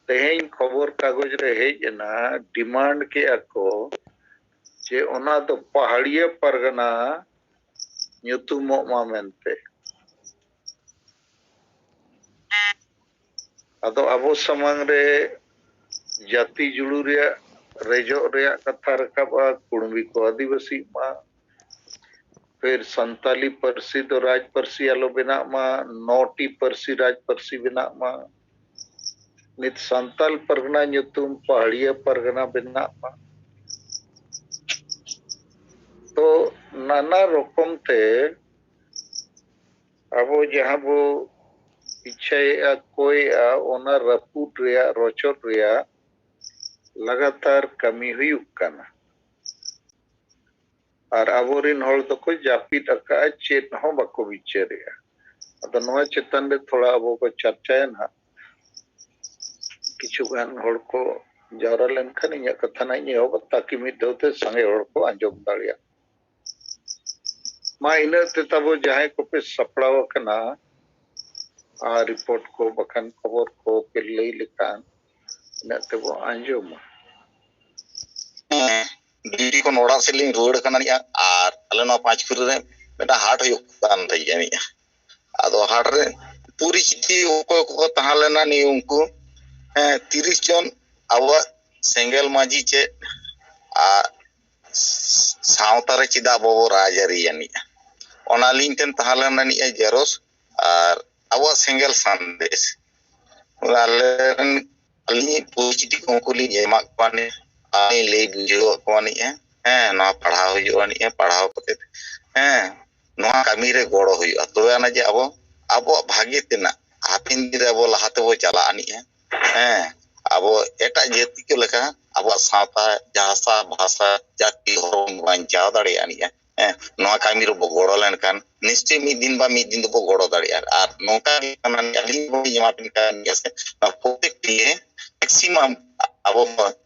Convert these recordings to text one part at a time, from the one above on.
तेहें खबर कागज रे हेजना डिमांड के ako जे ओना तो पहाड़िया Pargana nyutumok ma mente ado abo samang re jati julu rea rejo rea katha rakaba kurumbi ko adivasi ma फिर संताली परसी तो राज परसी आलो बेना मा नौटी परसी राज परसी बेना मा नित संताल परगना nyutum पहाड़िया परगना बेना मा तो नाना रकम ते अब जहाँ वो इच्छा कोई ओना रपूट रिया रोचोट रिया लगातार कमी हुई कना और अबोरिन होल तो कोई जापित अका चेत हो बको विचारिया अतो नवा चेतन रे थोड़ा अबो को चर्चा ना किछु गान होल को जावरा लेनखान इया कथा ना हो ताकि मिद दौते संगे होल को अंजम दाड़िया मा इना ते तबो जहां को पे सपड़ाव कना आ रिपोर्ट को बखन खबर को के लई लेकान इना ते वो अंजम ड्यूटी को नोड़ा से लिंग रोड कना निया आर अले नो पांच खुर रे बेटा हाट हुयो कान थई जानिया आदो हाट रे पूरी चिठी को तहालेना नि उनको 30 जन आवा सेंगल माजी चे आ सावतारे चिदा बोबो राजरी यानिया ओना लिंग टेन तहालेना नि जेरोस आर आवा सेंगल संदेश अलेन अली पूरी चिठी को ली एमा पाने आई ले बुझो कोनी ना पढ़ाव हुई पढ़ाव कते नोआ कामी रे गड़ो हुई तबे ना जे अब अब भागी तेना हापिन दिन रे अब लहाते बो चला आनी अब एटा जाति के लेका अब सावता जासा भाषा जाति धर्म बांचाव दाड़े आनी नोआ कामी रे बो गड़ो लेन कान निश्चय मी दिन बा मी दिन दो बो गड़ो दाड़े आर नोका काना अली बो जमापिन कान गेसे प्रत्येक दिए मैक्सिमम अब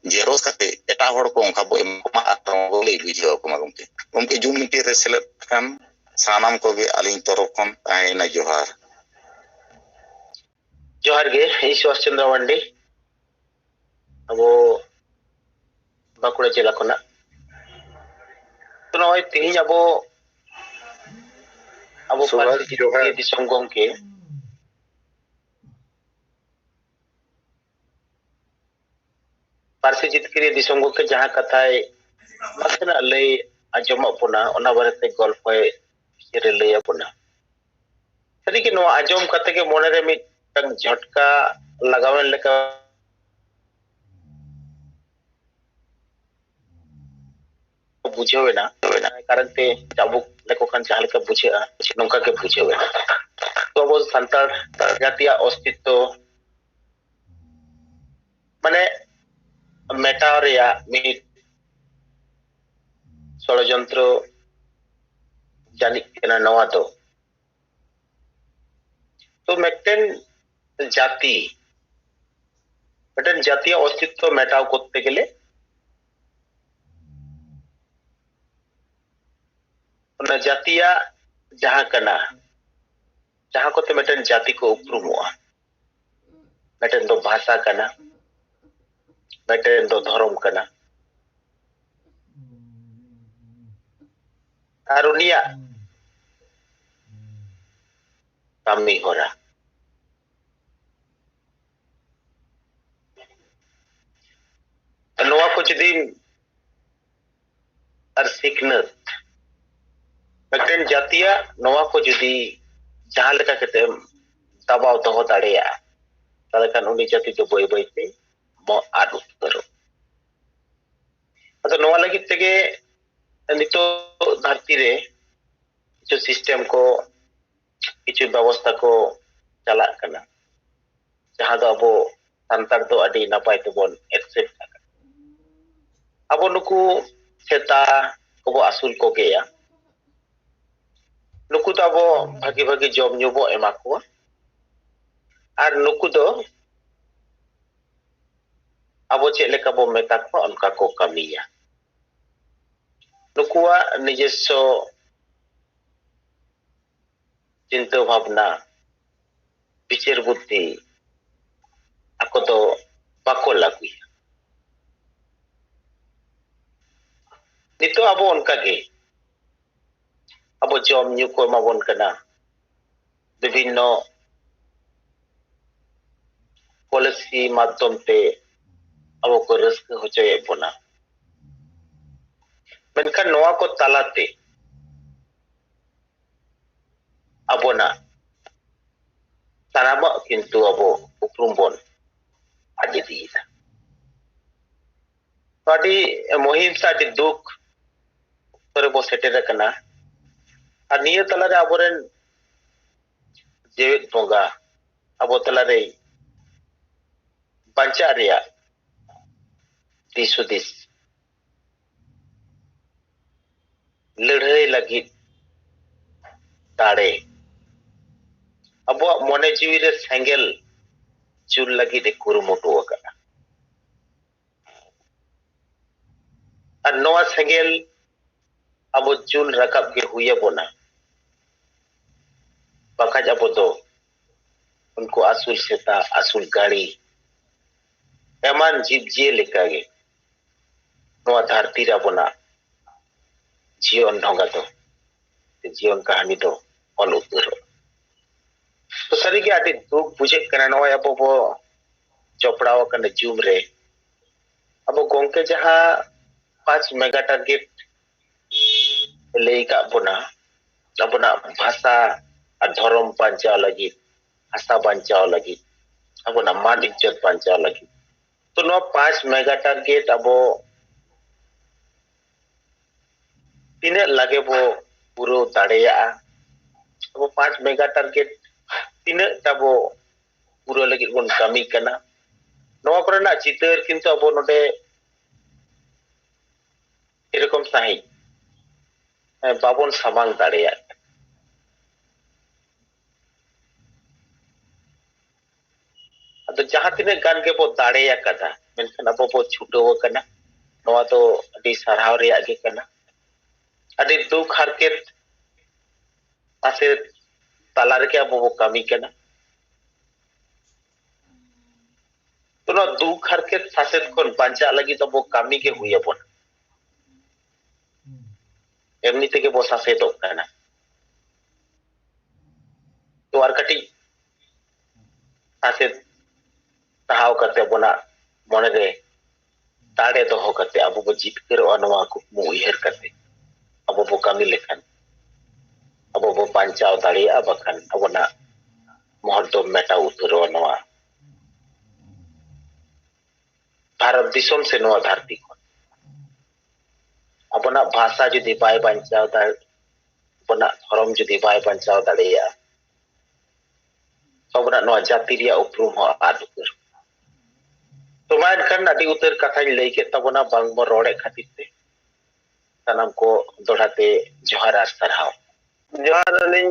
जेरोस कते एटा होड़ को उनका बो एमा आतंगो ले बुझो को मगमते उनके जूम मीटे रे सेलेक्ट कान सानाम को भी अलिंग तरफ खन आइना जोहार जोहार गे ईश्वर चंद्र वंडी अब बाकुड़ा जिला खना तो नय तेहिं अब पार्टी दिसम गमके पार्सी जितकरी दिसम गमके जहां कथाय मासना लय आजम अपना ओना बारेते गल्पय रे लय अपना सरी के नो आजम कते के मोने रे मिट झटका लगावन लेका बुझेवेना कारण ते चाबुक लेको खान चाहल के बुझेआ नोका के बुझेवेना तो वो संताल जातिया अस्तित्व माने मेटा रिया मिट षड़यंत्र जानिक केना नवा तो मेटेन जाति जातीय अस्तित्व मेटाव करते गेले जातिया जहां कना जहां को मेटेन जाति को उपरुमोआ मेटेन दो भाषा कना मेटेन दो धर्म कना आरुनिया कामी होरा नोआ कुछ दिन और सिकनत मेटेन जातिया नोआ को जुदी जहां लेका कते दबाव दहो दाड़ेया ताले कान उनी जाति तो बय बयते मो आदु करो अतो नोआ लगी तेगे नितो धरती रे जो सिस्टम को किछु व्यवस्था को चला कना जहां दो अब संतार दो अडी नापाय तबन एक्सेप्ट अब नुकु सेता को आसुल को गया नुकु तो अब भागी भागी जॉब न्यूबो एमा को आर नुकु दो अब चे लेका बो मेता को उनका को कमिया नुकुआ निजेस्व चिंता भावना विचार बुद्धि ako do ᱱᱤᱛᱚᱜ ᱟᱵᱚ ᱚᱱᱠᱟᱜᱮ ᱟᱵᱚ ᱡᱚᱢ ᱧᱩ ᱠᱚ ᱮᱢᱟᱵᱚᱱ ᱠᱟᱱᱟ ᱵᱤᱵᱷᱤᱱᱱᱚ पॉलिसी माध्यम ते अब को रस्क होचोए बोना मेनखान नोआ को तालाते अबोना सारामा किंतु अबो उपरुम बोन आदि दीदा पार्टी मुहिम सा आदि दुख पर बो सेटेर कना और निये तलारे अबोरेन जेवित बोंगा अबो तलारे बंचा रिया दिसुदिस लड़ाई लगी दाड़े अब मने जीवी रे सेंगेल चुल लगी दे कुरुमुटु अकना और नोआ सेंगेल अब चुल रकब के हुए बोना बकाज अब दो उनको आसुल सेता आसुल गाड़ी एमान जीव जे लेकागे नोआ धरती रा बोना जीवन ढोंगा दो जीवन कहानी दो ऑल उतरो तो सरी के आदि दुख बुझे कना नोआ अब बो चोपड़ाव कने जूम रे अब गोंके जहां 5 मेगा टारगेट लेका बोना अबना भाषा और धर्म बांचाव लगी भाषा बांचाव लगी अबना मान इज्जत बांचाव लगी तो नो 5 मेगा टारगेट अब तीने लगे वो पूरो दाड़ेया अब 5 मेगा टारगेट तीने तबो पूरो लगी बन कमी कना नोआ करना चितर किंतु अब नोडे एरकम साही बाबन सामांग दाड़ेया तो जहां तिने गान के बो दाड़ेया कदा मेनखान अब बो छुटो कना नोआ तो अडी सरहाव रिया गे कना अडी दुख हरकेत आसे तालार के अब वो कमी कना तो ना दुख हरकेत सासेत कोन बांचा लगी तो वो कमी के हुई अपन एमनी ते के वो सासेत कना तो आर कटी सासेत ताहाव करते बोना मने रे दाड़े दोहो करते अब वो जितकर अनवा को मुहिर करते अब वो कमी लेखन अब वो बांचाव दाड़िया बखन अब ना मोहर दो मेटा उतरो नवा भारत दिसोम से नवा धरती को अब ना भाषा जुदी बाय बांचाव दा अपना धर्म जुदी बाय बांचाव दाड़िया अब ना नवा जाति रिया उपरुम हो आद उतर तो मान खन अडी उतर कथा लई के तबना बांग बो रोड़े खातिर ते सनम को दोड़ाते जोहार आर सरहाव जोहार लिंग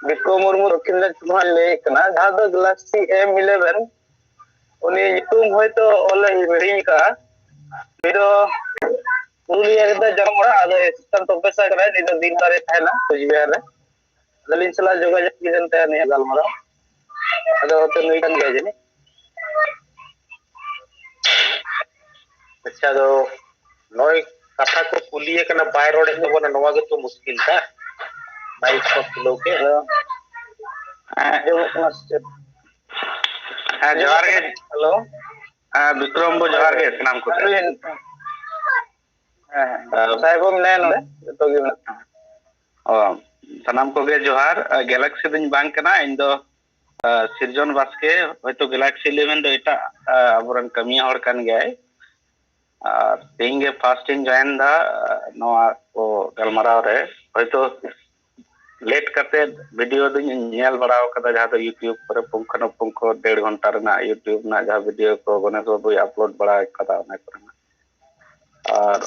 बिको मुर्मू दक्षिण चुमा ले कना जहां दो गैलेक्सी M11 उनी युतुम होयतो ओले हिड़ी का बिरो पुरुलिया रे जन्मड़ा आदो एसिस्टेंट प्रोफेसर करे निदो दिन बारे थाना कुचबिहार रे दलिन सला जोगाजोग किजन ते ने गालमरा आदो तो नुई kan गया जनी अच्छा तो नोय कथा को कुलिए कना बाय रोड़े तो बना नवा के तो मुश्किल था बाइक को किलो के हां जोहार गे हेलो विक्रम बो जोहार गे नाम को साहेब ने नोडे तो गे ओ सनाम को गे जोहार गैलेक्सी दिन बांग कना इन दो सिरजन बास्के होयतो गैलेक्सी 11 दो एटा अबरन कमिया हर कान गए तेहिंग गे फास्ट इन जॉइन दा नोआ को गलमराव रे होयतो लेट करते वीडियो दिन नेल बड़ाव कदा जहां तो यूट्यूब पर पुंखन पुंखो 1.5 घंटा रना यूट्यूब ना जहां वीडियो को गणेश बाबू अपलोड बड़ा कदा ना करना और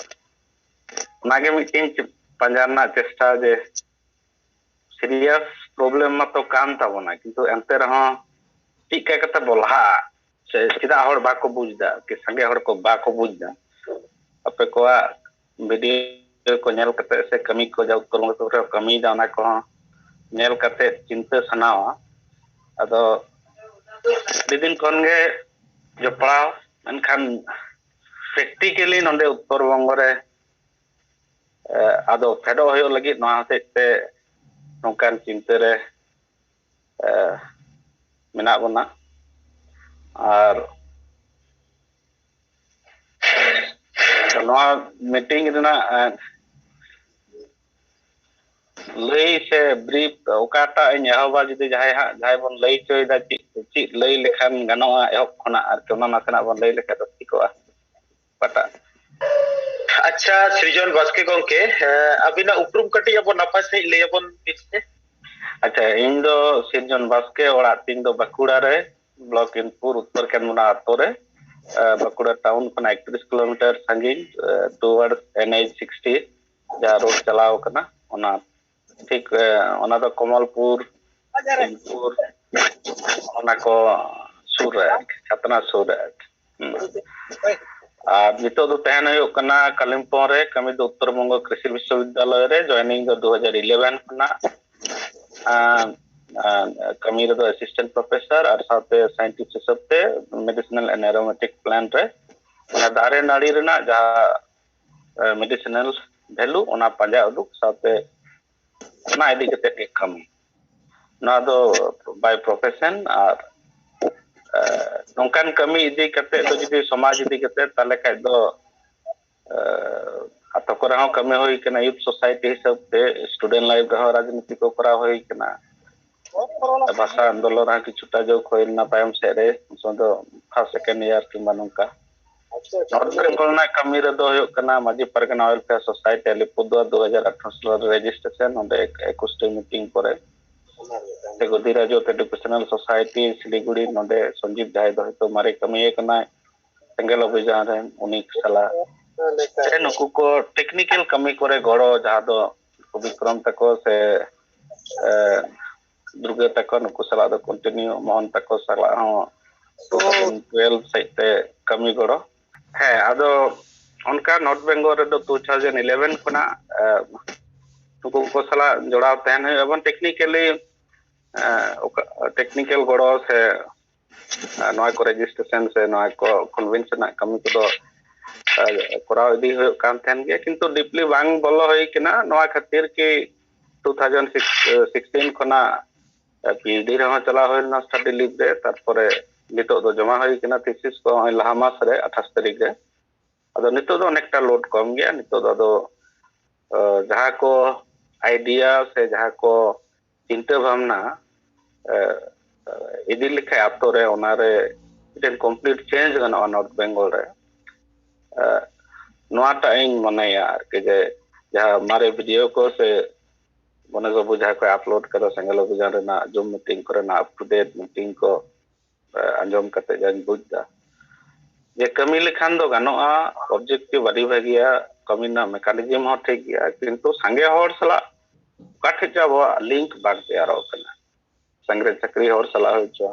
नागे मिटिंग पंजाना चेष्टा जे सीरियस प्रॉब्लम मा तो काम ताबोना किंतु एंते रहो टिका कते बोलहा से चिदा हर बाको बुझदा कि संगे हर को बाको बुझदा अपे को वीडियो को नेल कते से कमी को जाउ करो तो कमी दा ना को नेल कते चिंता सनावा अदो दिन कोन गे जो पड़ाव मनखान प्रैक्टिकली नंदे उत्तर बंग रे ᱟᱫᱚ ᱯᱷᱮᱰᱚᱜ ᱦᱩᱭᱩᱜ ᱞᱟᱹᱜᱤᱫ ᱱᱚᱣᱟ ᱦᱚᱛᱮᱡ ᱛᱮ ᱱᱚᱝᱠᱟᱱ ᱪᱤᱱᱛᱟᱹ ᱨᱮ ᱢᱮᱱᱟᱜ ᱵᱚᱱᱟ ᱟᱨ ᱱᱚᱣᱟ ᱢᱤᱴᱤᱝ ᱨᱮᱱᱟᱜ ᱞᱟᱹᱭ ᱥᱮ ᱵᱨᱤᱯ ᱚᱠᱟᱴᱟᱜ ᱤᱧ ᱮᱦᱚᱵᱟ ᱡᱩᱫᱤ ᱡᱟᱦᱟᱸᱭ ᱵᱚᱱ ᱞᱟᱹᱭ ᱦᱚᱪᱚᱭᱮᱫᱟ ᱪᱮᱫ ᱞᱟᱹᱭ ᱞᱮᱠᱷᱟᱱ ᱜᱟᱱᱚᱜᱼᱟ ᱮᱦᱚᱵ ᱠᱷᱚᱱᱟᱜ ᱟᱨᱠᱤ ᱚᱱᱟ ᱱᱟᱥᱮᱱᱟᱜ ᱵᱚᱱ ᱞᱟᱹᱭ ᱞᱮᱠᱷᱟᱱ ᱫᱚ ᱴᱷᱤᱠᱚᱜᱼᱟ ᱚᱠᱟᱴᱟᱜ ᱟᱪᱪᱷᱟ সৃজন বাস্কে গমকে আবিনা উপরুম কাটি ᱟᱵᱚ ᱱᱟᱯᱟᱭ ᱥᱟᱺᱦᱤᱡ ᱞᱟᱹᱭ ᱟᱵᱚᱱ ᱵᱤᱥᱛᱮ ᱟᱪᱪᱷᱟ ᱤᱧ ᱫᱚ ᱥᱤᱨᱡᱚᱱ ᱵᱟᱥᱠᱮ ᱚᱲᱟᱜ ᱛᱤᱧ ᱫᱚ ᱵᱟᱸᱠᱩᱲᱟ ᱨᱮ ᱵᱞᱚᱠ ᱤᱱᱯᱩᱨ ᱩᱛᱛᱚᱨ ᱠᱮᱱᱢᱩᱱᱟ ᱟᱛᱳ ᱨᱮ ᱵᱟᱸᱠᱩᱲᱟ ᱴᱟউᱱ ᱠᱷᱚᱱᱟᱜ 31 কিলোমিটার ᱥᱟᱺᱜᱤᱧ টুয়ার্ডস NH60 ᱡᱟᱦᱟᱸ ᱨᱳᱰ ᱪᱟᱞᱟᱣ ᱠᱟᱱᱟ ᱚᱱᱟ ᱴᱷᱤᱠ ᱚᱱᱟ ᱫᱚ ᱠᱚᱢᱚᱞᱯᱩᱨ ᱤᱱᱯᱩর ᱚᱱᱟ ᱠᱚ ᱥᱩᱨ ᱨᱮ ᱪᱷᱟᱛᱱᱟ ᱥᱩᱨ ᱨᱮ আর নিতোগ ᱫᱚ ᱛᱟᱦᱮᱱ ᱦᱩᱭᱩᱜ ᱠᱟᱱᱟ কালিম্পং রে ᱠᱟᱹᱢᱤ ᱫᱚ উত্তরবঙ্গ কৃষি বিশ্ববিদ্যালয় রে জয়েনিং ᱫᱚ 2011 ᱠᱷᱚᱱᱟᱜ ᱠᱟᱹᱢᱤ ᱨᱮᱫᱚ অ্যাসিস্ট্যান্ট প্রফেসর আর সাথে সায়েন্টিস্ট হিসেবে মেডিসিনাল এন্ড অ্যারোমেটিক প্ল্যান্ট রে ᱚᱱᱟ ᱫᱟᱨᱮ ᱱᱟᱹᱲᱤ ᱨᱮᱱᱟᱜ ᱡᱟᱦᱟᱸ ᱢᱮᱰᱤᱥᱤনাᱞ ᱵᱷ্যালু ᱚᱱᱟ ᱯᱟᱸᱡᱟ ᱩᱰᱩᱠ ᱥᱟᱶᱛᱮ ᱚᱱᱟ ᱤᱫᱤ ᱠᱟᱛᱮ ᱜᱮ ᱠᱟᱹᱢᱤ ᱱᱚᱣᱟ ᱫᱚ বাই প্রফেশন আর nongkan kami idi kate do judi samaj idi kate tale khay do ato kore ho kami hoy kana youth society hisab te student life re rajniti ko kora hoy kana bhasha andolon ha kichuta jo khoy na tayom se re sondo first second year kimba nongka North Bengal na kami re do hoy kana Maji Pargana Welfare Society Alipurduar 2018 sal registration onde 21 meeting pore Godira Jyot Educational Society Siliguri nonde Sanjeev Jai do to mare kami kana Sengel Abhijan ren unik sala nuku ko technical kami kore goro jaha do Vikram tako se Durga tako nuku sala do continue Mohan tako sala ho 2012 saite kami goro he ado onka North Bengal re do 2011 khona nuku ko sala jodaw tahen hoy ebon technical गड़ो से नोय को registration से नोय को convention ना कमी को कराव इदी होय कान थेन गे किंतु डीपली बांग बोलो होय किना नोय खातिर के 2016 खना पीडी रे चला होय ना स्टडी लीव रे तारपरे नितो दो जमा होय किना थीसिस को लहा मास रे 28 तारीख रे अदो नितो दो अनेकटा लोड कम गया नितो दो जहां को आइडिया से जहां को चिंता भावना इदी लिखे आतो रे ओना रे इटेन कंप्लीट चेंज गना नॉर्थ बेंगल रे नोआटा इन मनाया के जे जहां मारे वीडियो को से मने को बुझा को अपलोड करो संगल अभियान रे ना जूम मीटिंग करे ना अप टू डेट मीटिंग को अंजम कते जान बुझदा जे कमी लेखान दो गानोआ ऑब्जेक्टिव बड़ी भागिया कमी ना मैकेनिज्म हो ठीक गया किंतु संगे हर सला काठे जाबो लिंक बाग तैयारो कना संगे चक्री हर सला हो छ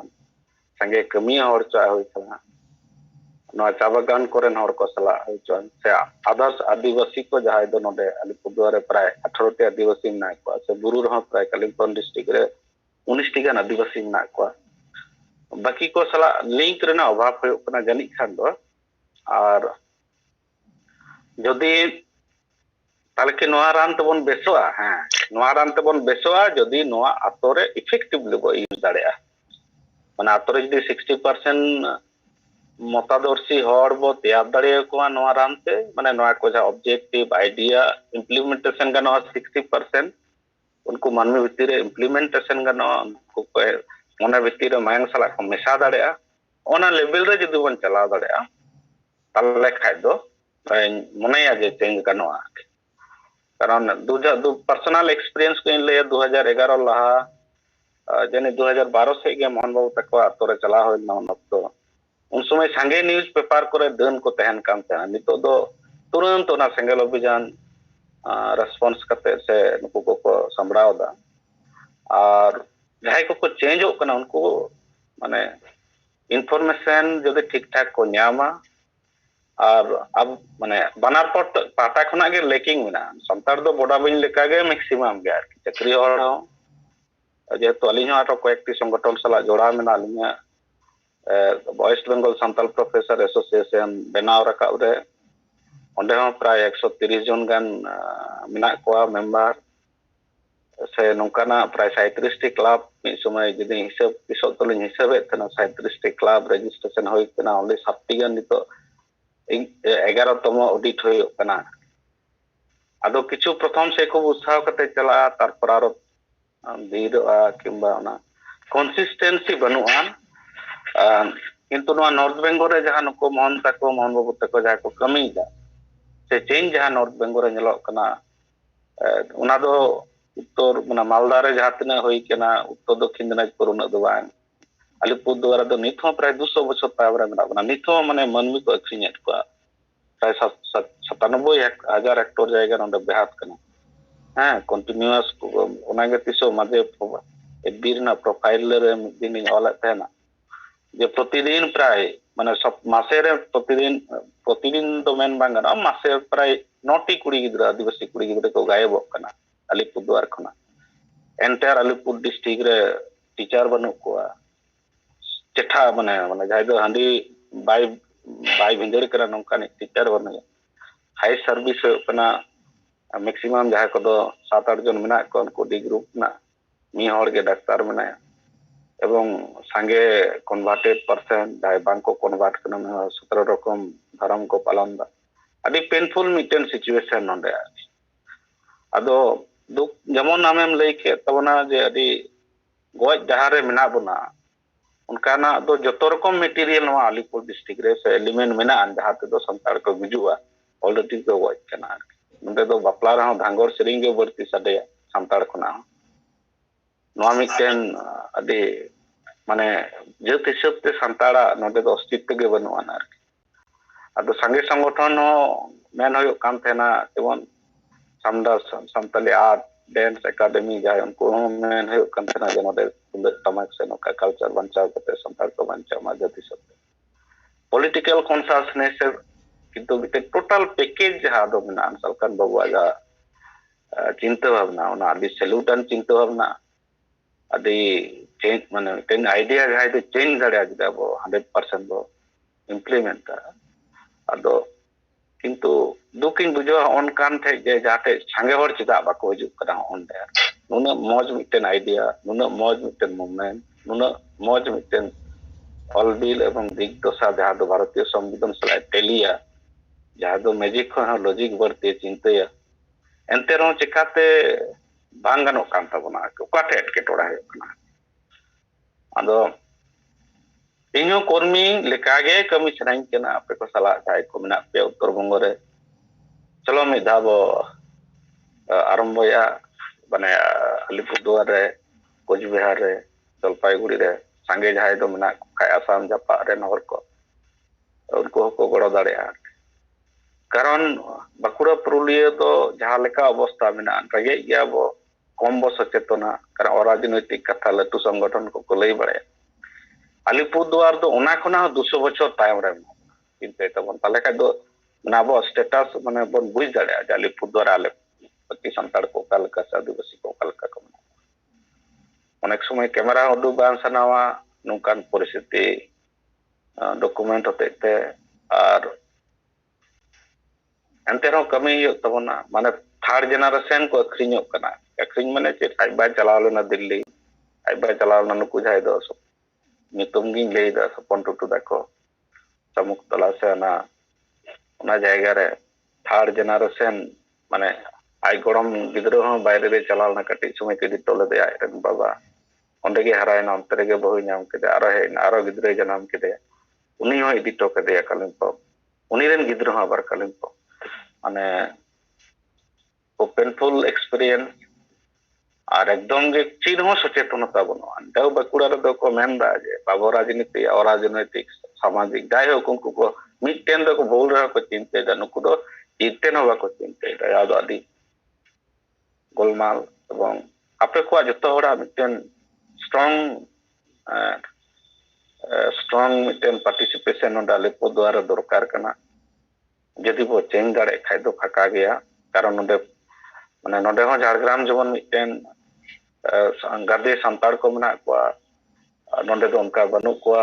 संगे कमी हर चा हो छ नो चाबागान कोरेन हर को सला हो छ से आदर्श आदिवासी को जहाय दो नोडे अलीपुरदुआर रे प्राय 18 टी आदिवासी ना को से बुरु रह प्राय कालिम्पोंग डिस्ट्रिक्ट रे 19 टी गान आदिवासी ना को बाकी को सला लिंक रेना अभाव हो कना जानि खान दो और जदी ताले के नोआ रान तबन बेसोआ हां नोआ रान तबन बेसोआ जदी नोआ आतोरे इफेक्टिवली बो यूज दाड़ेया माने आतोरे जदी 60% मतादर्शी हर बो तैयार दाड़े को नोआ रान ते माने नोआ को जा ऑब्जेक्टिव आइडिया इंप्लीमेंटेशन गानो 60% उनको मानवी भितर इंप्लीमेंटेशन गानो को मने भितर मायंग सला को मेसा दाड़ेया ओना लेवल रे जदी बन चला दाड़ेया ताले खाय दो मनेया जे चेंज गानो कारण दो पर्सनल एक्सपीरियंस को इन ले 2011 लहा जने 2012 से के मोहन बाबू तक आतोरे चला हो न तो उन समय संगे न्यूज़ पेपर करे दन को तहन काम था नितो दो तुरंत ना सिंगल अभियान रेस्पॉन्स करते से नुको को संभराव दा और जहां को चेंज हो कना उनको माने इंफॉर्मेशन जदि ठीक ठाक को न्यामा और अब माने बनार पाटा खना के लेकिंग मेना संतार दो बड़ा बिन लेका गे मैक्सिमम गे चाकरी हर हो जे तो अली आरो कोएक्टी संगठन सला जोड़ा मेना लिया वेस्ट बेंगल संताल प्रोफेसर एसोसिएशन बनाव रका रे onde hon pray 130 jon gan menak koa member se nongkana pray 37 club mi somay jadi hisab pisok tolin hisabet tana 37 club registration hoy kana only 7 gan nito 11 tomo audit hoy kana ado kichu prothom se ko utsaho kate chala tarpor aro diroa kimba ona consistency banuan किंतु north Bengal रे जहां नुको मोहन बाबू तको जहां को कमी दा से change जहां नॉर्थ बेंगल रे नेलो कना उना दो उत्तर माने मालदा रे जहां तना होई कना उत्तर दक्षिण दिनाजपुर उना दो बांग अलीपुरदुआर दो निथ प्राय 200 बछर तायम रे मेना बना निथ माने मनमी को अखरिनेट को प्राय 97,000 हेक्टर जायगा नंदे बेहात कना हां कंटिन्यूअस उना गे तिसो माजे बीरना प्रोफाइल रे दिन ऑल तेना जे प्रतिदिन प्राय माने सब मासे रे प्रतिदिन तो मेन बांगना मासे प्राय 9टी कुड़ी गिदरा आदिवासी कुड़ी गिदरा को गायब कना अलीपुरदुआर खना एंटायर अलीपुर डिस्ट्रिक्ट रे टीचर बनु को चेठा माने जाय दो हांडी बाय भिंदर करा नोंकानी टीचर बनु हाई सर्विस कना मैक्सिमम जाय को दो 7-8 जन मेना को उनको डी ग्रुप ना मी हर के डाक्टर मेना एवं संगे कन्वर्टेड पर्सन जाय बैंक को कन्वर्ट करना 17 रकम धर्म को पालन दा अभी पेनफुल मिटेन सिचुएशन नोंडे अदो दुख जेमन नामेम लई के तबना जे अभी गोज जहां रे मेना बना उनकाना दो जतो रकम मटेरियल नवा अलीपुर डिस्ट्रिक्ट रे से एलिमेंट मेना जहां ते दो संताड़ को गुजुआ ऑलरेडी को गोज कना नोंडे दो बापला रे धांगोर सेरिंग गे बरती सदे संताड़ खना नवा मिटेन अदे माने जत हिसाब ते संताड़ा नोंडे दो अस्तित्व गे बनुआ ना अदो संगे संगठन हो मेन होयो काम थेना जेमन Samda Santali art dance academy जाय उनको मेन होयो काम थेना जे नोंडे तमाक से नोका कल्चर बंचाव कते संताड़ को बंचाव मा जत हिसाब पॉलिटिकल कॉन्शियसनेस किंतु बिते टोटल पैकेज जहां दो मेना सरकार बाबू जा चिंता भावना ओना अभी सैल्यूटन चिंता भावना अभी चेंज माने टेन आइडिया जाय तो चेंज दाड़े आज अब 100% बो इम्प्लीमेंट अदो किंतु दुकिन बुझो ऑन कान थे जे जाते संगे हर चिदा बाको हिजु करा ऑन दे नुना मौज मिटेन आइडिया नुना मौज मिटेन मूवमेंट नुना मौज मिटेन ऑल बिल एवं दिग दशा जहां दो भारतीय संविधान सलाय टेलिया जहां दो मैजिक को लॉजिक बरते चिंतया एंते रो चिकाते बांगनो कान तबना ओकाटे एटके टोड़ा है कना अदो इनो कर्मी लेकागे कमी छनाइन केना आपे को सला जाय को मेना पे उत्तर बंग रे चलो मिधा बो आरंभया माने अलीपुरदुआर रे कोचबिहार रे जलपाईगुड़ी रे संगे जाय दो मेना खाय आसाम जापा रे नगर को उनको को गड़ो दाड़े कारण बाकुड़ा पुरुलिया तो जहां लेका अवस्था मेना रगे गया बो कम बो सचेतना कारण अराजनैतिक कथा लटू संगठन को लई बड़े अलीपुरदुआर दो ओना खना 200 बछर तायम रे चिंता तबन ताले का दो नाबो स्टेटस माने बन बुझ दाड़े अलीपुरदुआर आले पति संताड़ को काल का आदिवासी को काल का कम अनेक समय कैमरा उडु बान सनावा नुकान परिस्थिति डॉक्यूमेंट होते और एंते रो कमी तबना माने थर्ड जनरेशन को अखरिñो कना अखरिñ माने चे आज बाय चलाव लेना दिल्ली आज बाय चलाव ना नुकु जाय दो नितुम गिन लेई दा सपन टुटु दाको समुक तला से ना जायगा रे थर्ड जनरेशन माने आई गरम गिदरो हो बायरे रे चलाव ना कटि समय के दिटोले दे आय रन बाबा ओंडे गे हराय ना अंतरे गे बहु नाम के आरो हे आरो गिदरे जन्म के दे उनी हो इदिटो के दे कलिंपो उनी रेन गिदरो हो बार कलिंपो माने पेनफुल एक्सपीरियंस और एकदम गे चीन हो सचेतनता बनो दाव बाकुड़ा रे दो को मेनदा जे बाबो राजनीति और राजनीतिक सामाजिक जाय हो उनको को मिटेन दो को बोल रहा को चिंते दा नुको दो चिंते न को चिंते दा याद आदि गोलमाल एवं आपे को जतो होड़ा मिटेन स्ट्रांग मिटेन पार्टिसिपेशन न डाले को द्वारा दरकार कना जदि वो चेंज दाड़े खाय दो फाका गया कारण नोडे माने नोडे हो झारग्राम जवन मिटेन गादे संताड़ को मना को नोडे दो उनका बनु को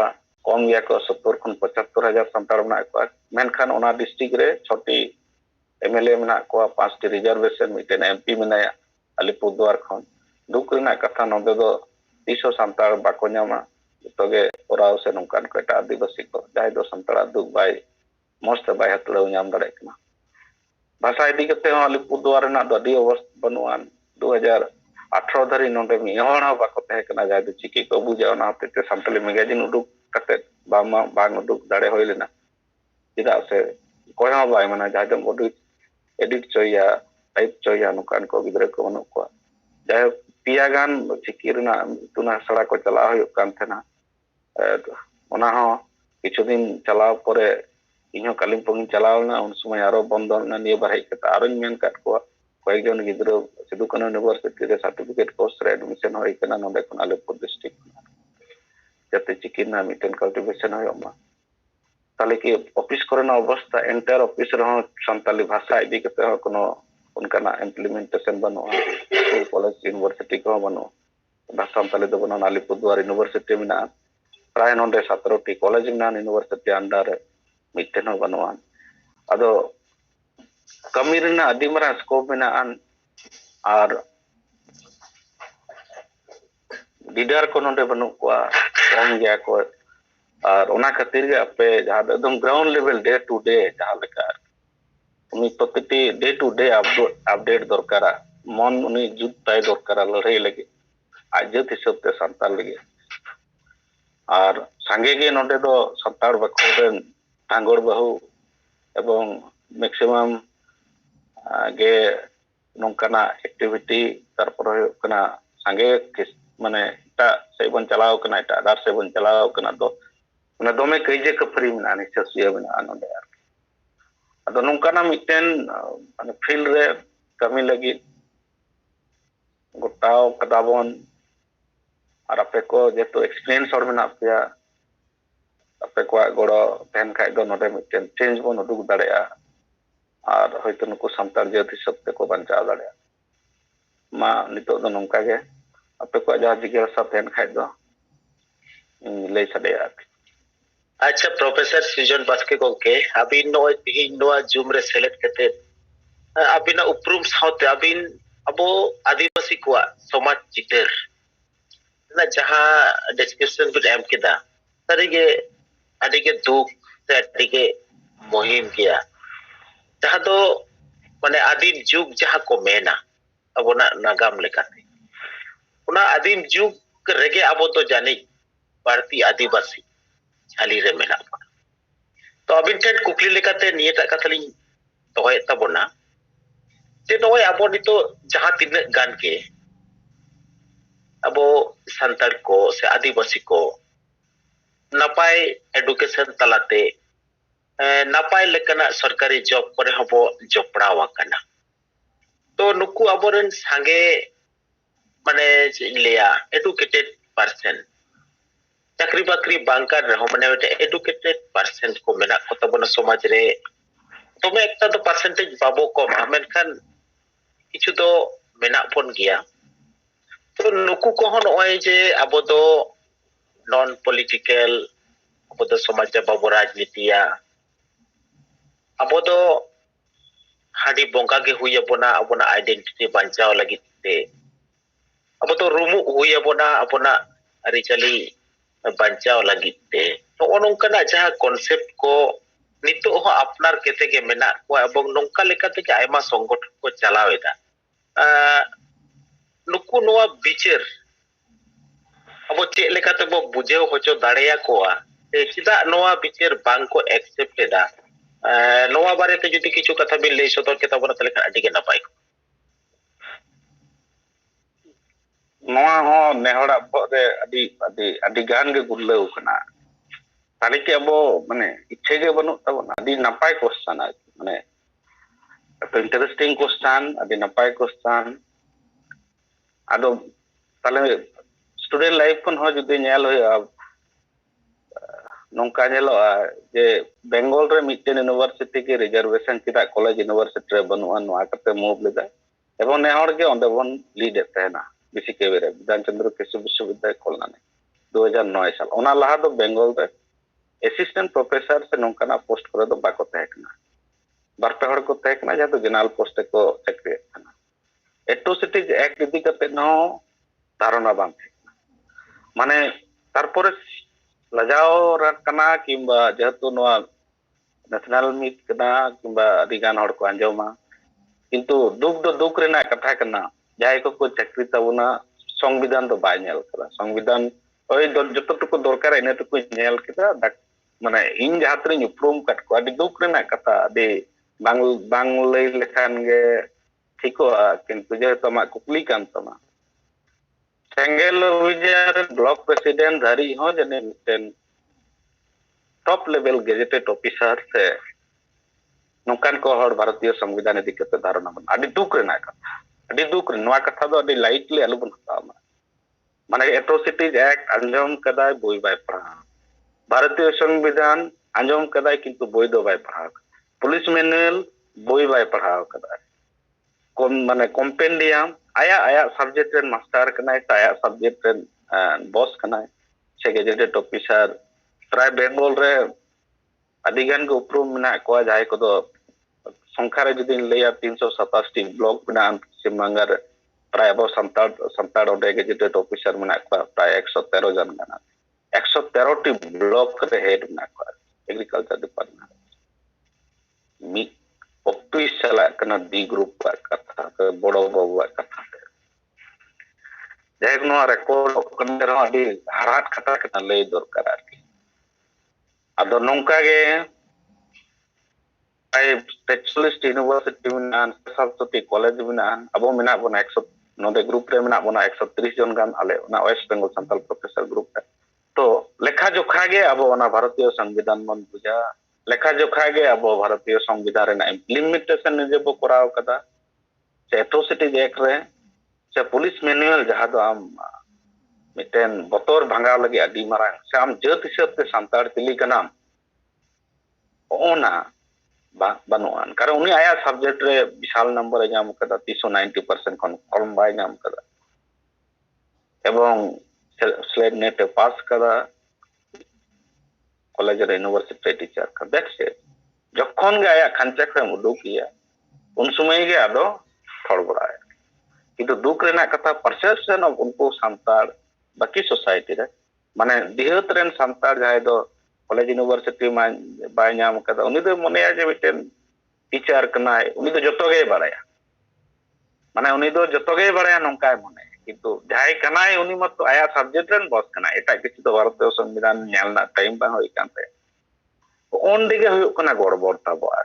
कम गया को 70 खन 75,000 संताड़ मना को मेनखान ओना डिस्ट्रिक्ट रे छोटी MLA menak ko 5টি reservation miten MP menaya Alipurduar khon duk rena katha node do tiso santar bako nyama toge orao se nongkan ko eta adivasi ko jai do santara duk bai most bai hatlo nyam dare kana bhasa idi kate ho Alipurduar rena do adi obosth banuan 2018 dhari nonde mi hon ha bako tahe kana jai do chiki ko buja ona hotete santali magazine uduk kate bang uduk dare hoi lena tidak se koy ha bai mana jai do uduk edit coya type coya nukan ko gidra ko banu ko jai pia gan chiki rena tuna sara ko chala hoyuk kan thena ona ho kichu din chala pore inho Kalimpong chalao na un sumay aro bondon na niya bahay kata aron men kat ko koyekjon gidro Sidukano University re certificate course re admission hoy kana nonde kon Alipur district jate chiki na miten cultivation hoy ma tale ki office korena obostha entire office re santali bhasha idi kate ho kono unkana implementation banu college university ko banu bhasha santali do banu Alipurduar University mina pray nonde 17টি college mina university under miten ho banuan ado kami rena adi mara scope mina an ar leader ko nonde banu ko kom gya ko ar ona khatir ge ape jaha ekdom ground level day to day jaha leka uni protiti day to day update dorkara mon uni jut tay dorkara lorhei lagi ajat hisab te santal lagi ar sange ge nonde do santar bakhoren tangor bahu ebong maximum ge nongkana activity tarpor kana sange mane ta sebon chalao kana ta dar sebon chalao kana do mane dome kaije kapri mena ni sasiya mena anonde ado nongkana miten mane field re kami lagi gotao kadabon ar ape ko jeto experience or mena pya ape ko goro ten khai do node miten change bon uduk darea ar hoyto nuku santar jati sabte ko bancha darea ma nito do nongka ge ape ko jaha jigyasa ten khai do lei sadaya अच्छा professor सृजन Baske गंके अबिन no तिहिन know Zoom रे select कते अबिन उपरुम साउते अबिन अबो आदिवासी को समाज चितर ना जहां description को M किदा तरीके अडिगे दुख से अडिगे मुहिम किया जहां तो माने आदिम जुग जहां को मेना अबोना नागाम लेकाते उना आदिम जुग रेगे अबो तो जानी भारतीय आदिवासी झाली रे मेना तो अबिन ठेन कुकली लेकाते नियता कथलिन तोय तबोना जे नोय अबो नितो जहां तिन गान के अबो संताल को से आदिवासी को नापाय एडुकेशन तलाते नापाय लेकना सरकारी जॉब करे हबो जपड़ावा कना तो नुकु अबोरन संगे माने लिया एडुकेटेड पर्सन चाकरी बाकरी बांकर रहो माने एडुकेटेड पर्सन को मेना को तबना समाज रे तो मैं एकटा तो परसेंटेज बाबो कम मेनखान किछु तो मेना पन गया तो नुकु को हन ओय जे अबो दो नॉन पॉलिटिकल अबो दो समाज बाबो राजनीतिया अबो दो हाडी बोंगा के हुई अपना अपना आइडेंटिटी बचाव लगी ते अब तो रुमु हुई अपना अरिचली बचाव लगी ते तो नोंकना जहां कॉन्सेप्ट को नितो हो अपनार केते के मेना को एबं नोंका लेकाते के आयमा संगठन को चलावेदा नुकु नोआ बिचार अब चे लेकाते बो बुझेव होचो दाड़ेया कोआ चिदा नोआ बिचार बांग को एक्सेप्ट एदा नोआ बारे ते जुदी किछु कथा बिन लई सदर के तबना तले अडी के नपाय नोआ हो नेहड़ा बरे अडी गान गे गुल्लो कना ताले के अबो माने इच्छे गे बनु तबना अडी नपाय क्वेश्चन माने तो इंटरेस्टिंग क्वेश्चन अडी नपाय क्वेश्चन आदो ताले स्टूडेंट लाइफ कोन हो जुदी नेल होय नौका नेलो जे बेंगल रे मिटेन यूनिवर्सिटी के रिजर्वेशन चिदा कॉलेज यूनिवर्सिटी रे बनुआ नोआ कते मूव लेदा एवं नेहर के ओंदे बन लीड एतेना बीसी के रे विधान चंद्र कृषि विश्वविद्यालय कोलनाने 2009 साल ओना लहा दो बेंगल रे असिस्टेंट प्रोफेसर से नौकाना पोस्ट करे दो बाको तहकना बारपे हड़ को तय कना जहाँ तो जनरल पोस्ट को चक्रिय कना एट्रोसिटीज एक्ट इदी कते नो धारणा बांग माने तारपरे लजाओ रकना किंबा जेहेतु नोआ नेशनल मीट कना किंबा अधिगान हड़ को अंजोमा किंतु दुख दो दुख रेना कथा कना जाय को चक्री तबुना संविधान तो बाय नेल करा संविधान ओय जतो टुकु दरकार इने टुकु नेल केदा माने इन जहातरे उपरूम कट को अडी दुख रेना कथा दे बांग लई लेखान गे ठीको किंतु जेहेतु मा कुकली कान तमा सेंगेल विजय ब्लॉक प्रेसिडेंट धारी हो जने मिटेन टॉप लेवल गेजेटेड ऑफिसर से नौकान को हर भारतीय संविधान इदी कते धारणा बन अडी दुख रेना कथा अडी दुख नोआ कथा दो अडी लाइटली आलु बन हतामा माने एट्रोसिटीज एक्ट अंजम कदाय बोई बाय पढ़ा भारतीय संविधान अंजम कदाय किंतु बोई दो बाय पढ़ा पुलिस मैनुअल बोई बाय पढ़ा कदाय माने कॉम्पेंडियम आया आया सब्जेक्ट रेन मास्टर कनाय आया सब्जेक्ट रेन बॉस कनाय से गेजेटेड ऑफिसर प्राय बेंगल रे अधिगान को उपरूम मेना को जाय को दो संख्या रे जदि लेया 387 ब्लॉक मेना सिमंगर प्राय अब संताड़ ओडे गेजेटेड ऑफिसर मेना को प्राय 113 जन गाना 113 टी ब्लॉक रे हेड मेना को एग्रीकल्चर डिपार्टमेंट मी ऑफिस चला कना डी ग्रुप का कथा बड़ो बाबू कथा जैक नो रिकॉर्ड कने रो अडी हारात कथा कना लay दरकार आरकी अदो नोंका गे आई स्पेशलिस्ट यूनिवर्सिटी में सबसती कॉलेज में अब मेना बना 100 नोदे ग्रुप रे मेना बना 130 जन गान आले ना वेस्ट बेंगल संताल प्रोफेसर ग्रुप रे तो लेखा जोखा गे अब ओना भारतीय संविधान मन बुझा लेखा जोखा गे अब भारतीय संविधान रे इम्प्लीमेंटेशन ने बो कराव कदा से एट्रोसिटीज एक्ट रे से पुलिस मैनुअल जहां दो आम मिटेन बतौर भांगा लगे अडी मारांग से आम जत हिसाब से संताड़ तिली कनाम ओना बानुआन कारण उनी आया सब्जेक्ट रे विशाल नंबर ए नाम कदा 390% खन कम बाय नाम कदा एवं स्लेट नेट पास कदा कॉलेज रे यूनिवर्सिटी टीचर का दैट्स इट जखन गे आया खंचक रे उडुकिया उन समय गे आदो थड़बड़ा किंतु दुख रेना कथा परसेप्शन ऑफ उनको संताड़ बाकी सोसाइटी रे माने दिहत रेन संताड़ जाय दो कॉलेज यूनिवर्सिटी में बाय नाम कदा उनी दो मनेया जे मिटेन टीचर कनाय उनी दो जतो गे बाड़ाया माने उनी दो जतो गे बाड़ाया नोंका मने किंतु जाय कनाय उनी मत आया सब्जेक्ट रेन बॉस कना एटा किछि तो भारतीय संविधान नेलना टाइम बा होई कानते ओंडे गे हुयो कना गड़बड़ ताबो आ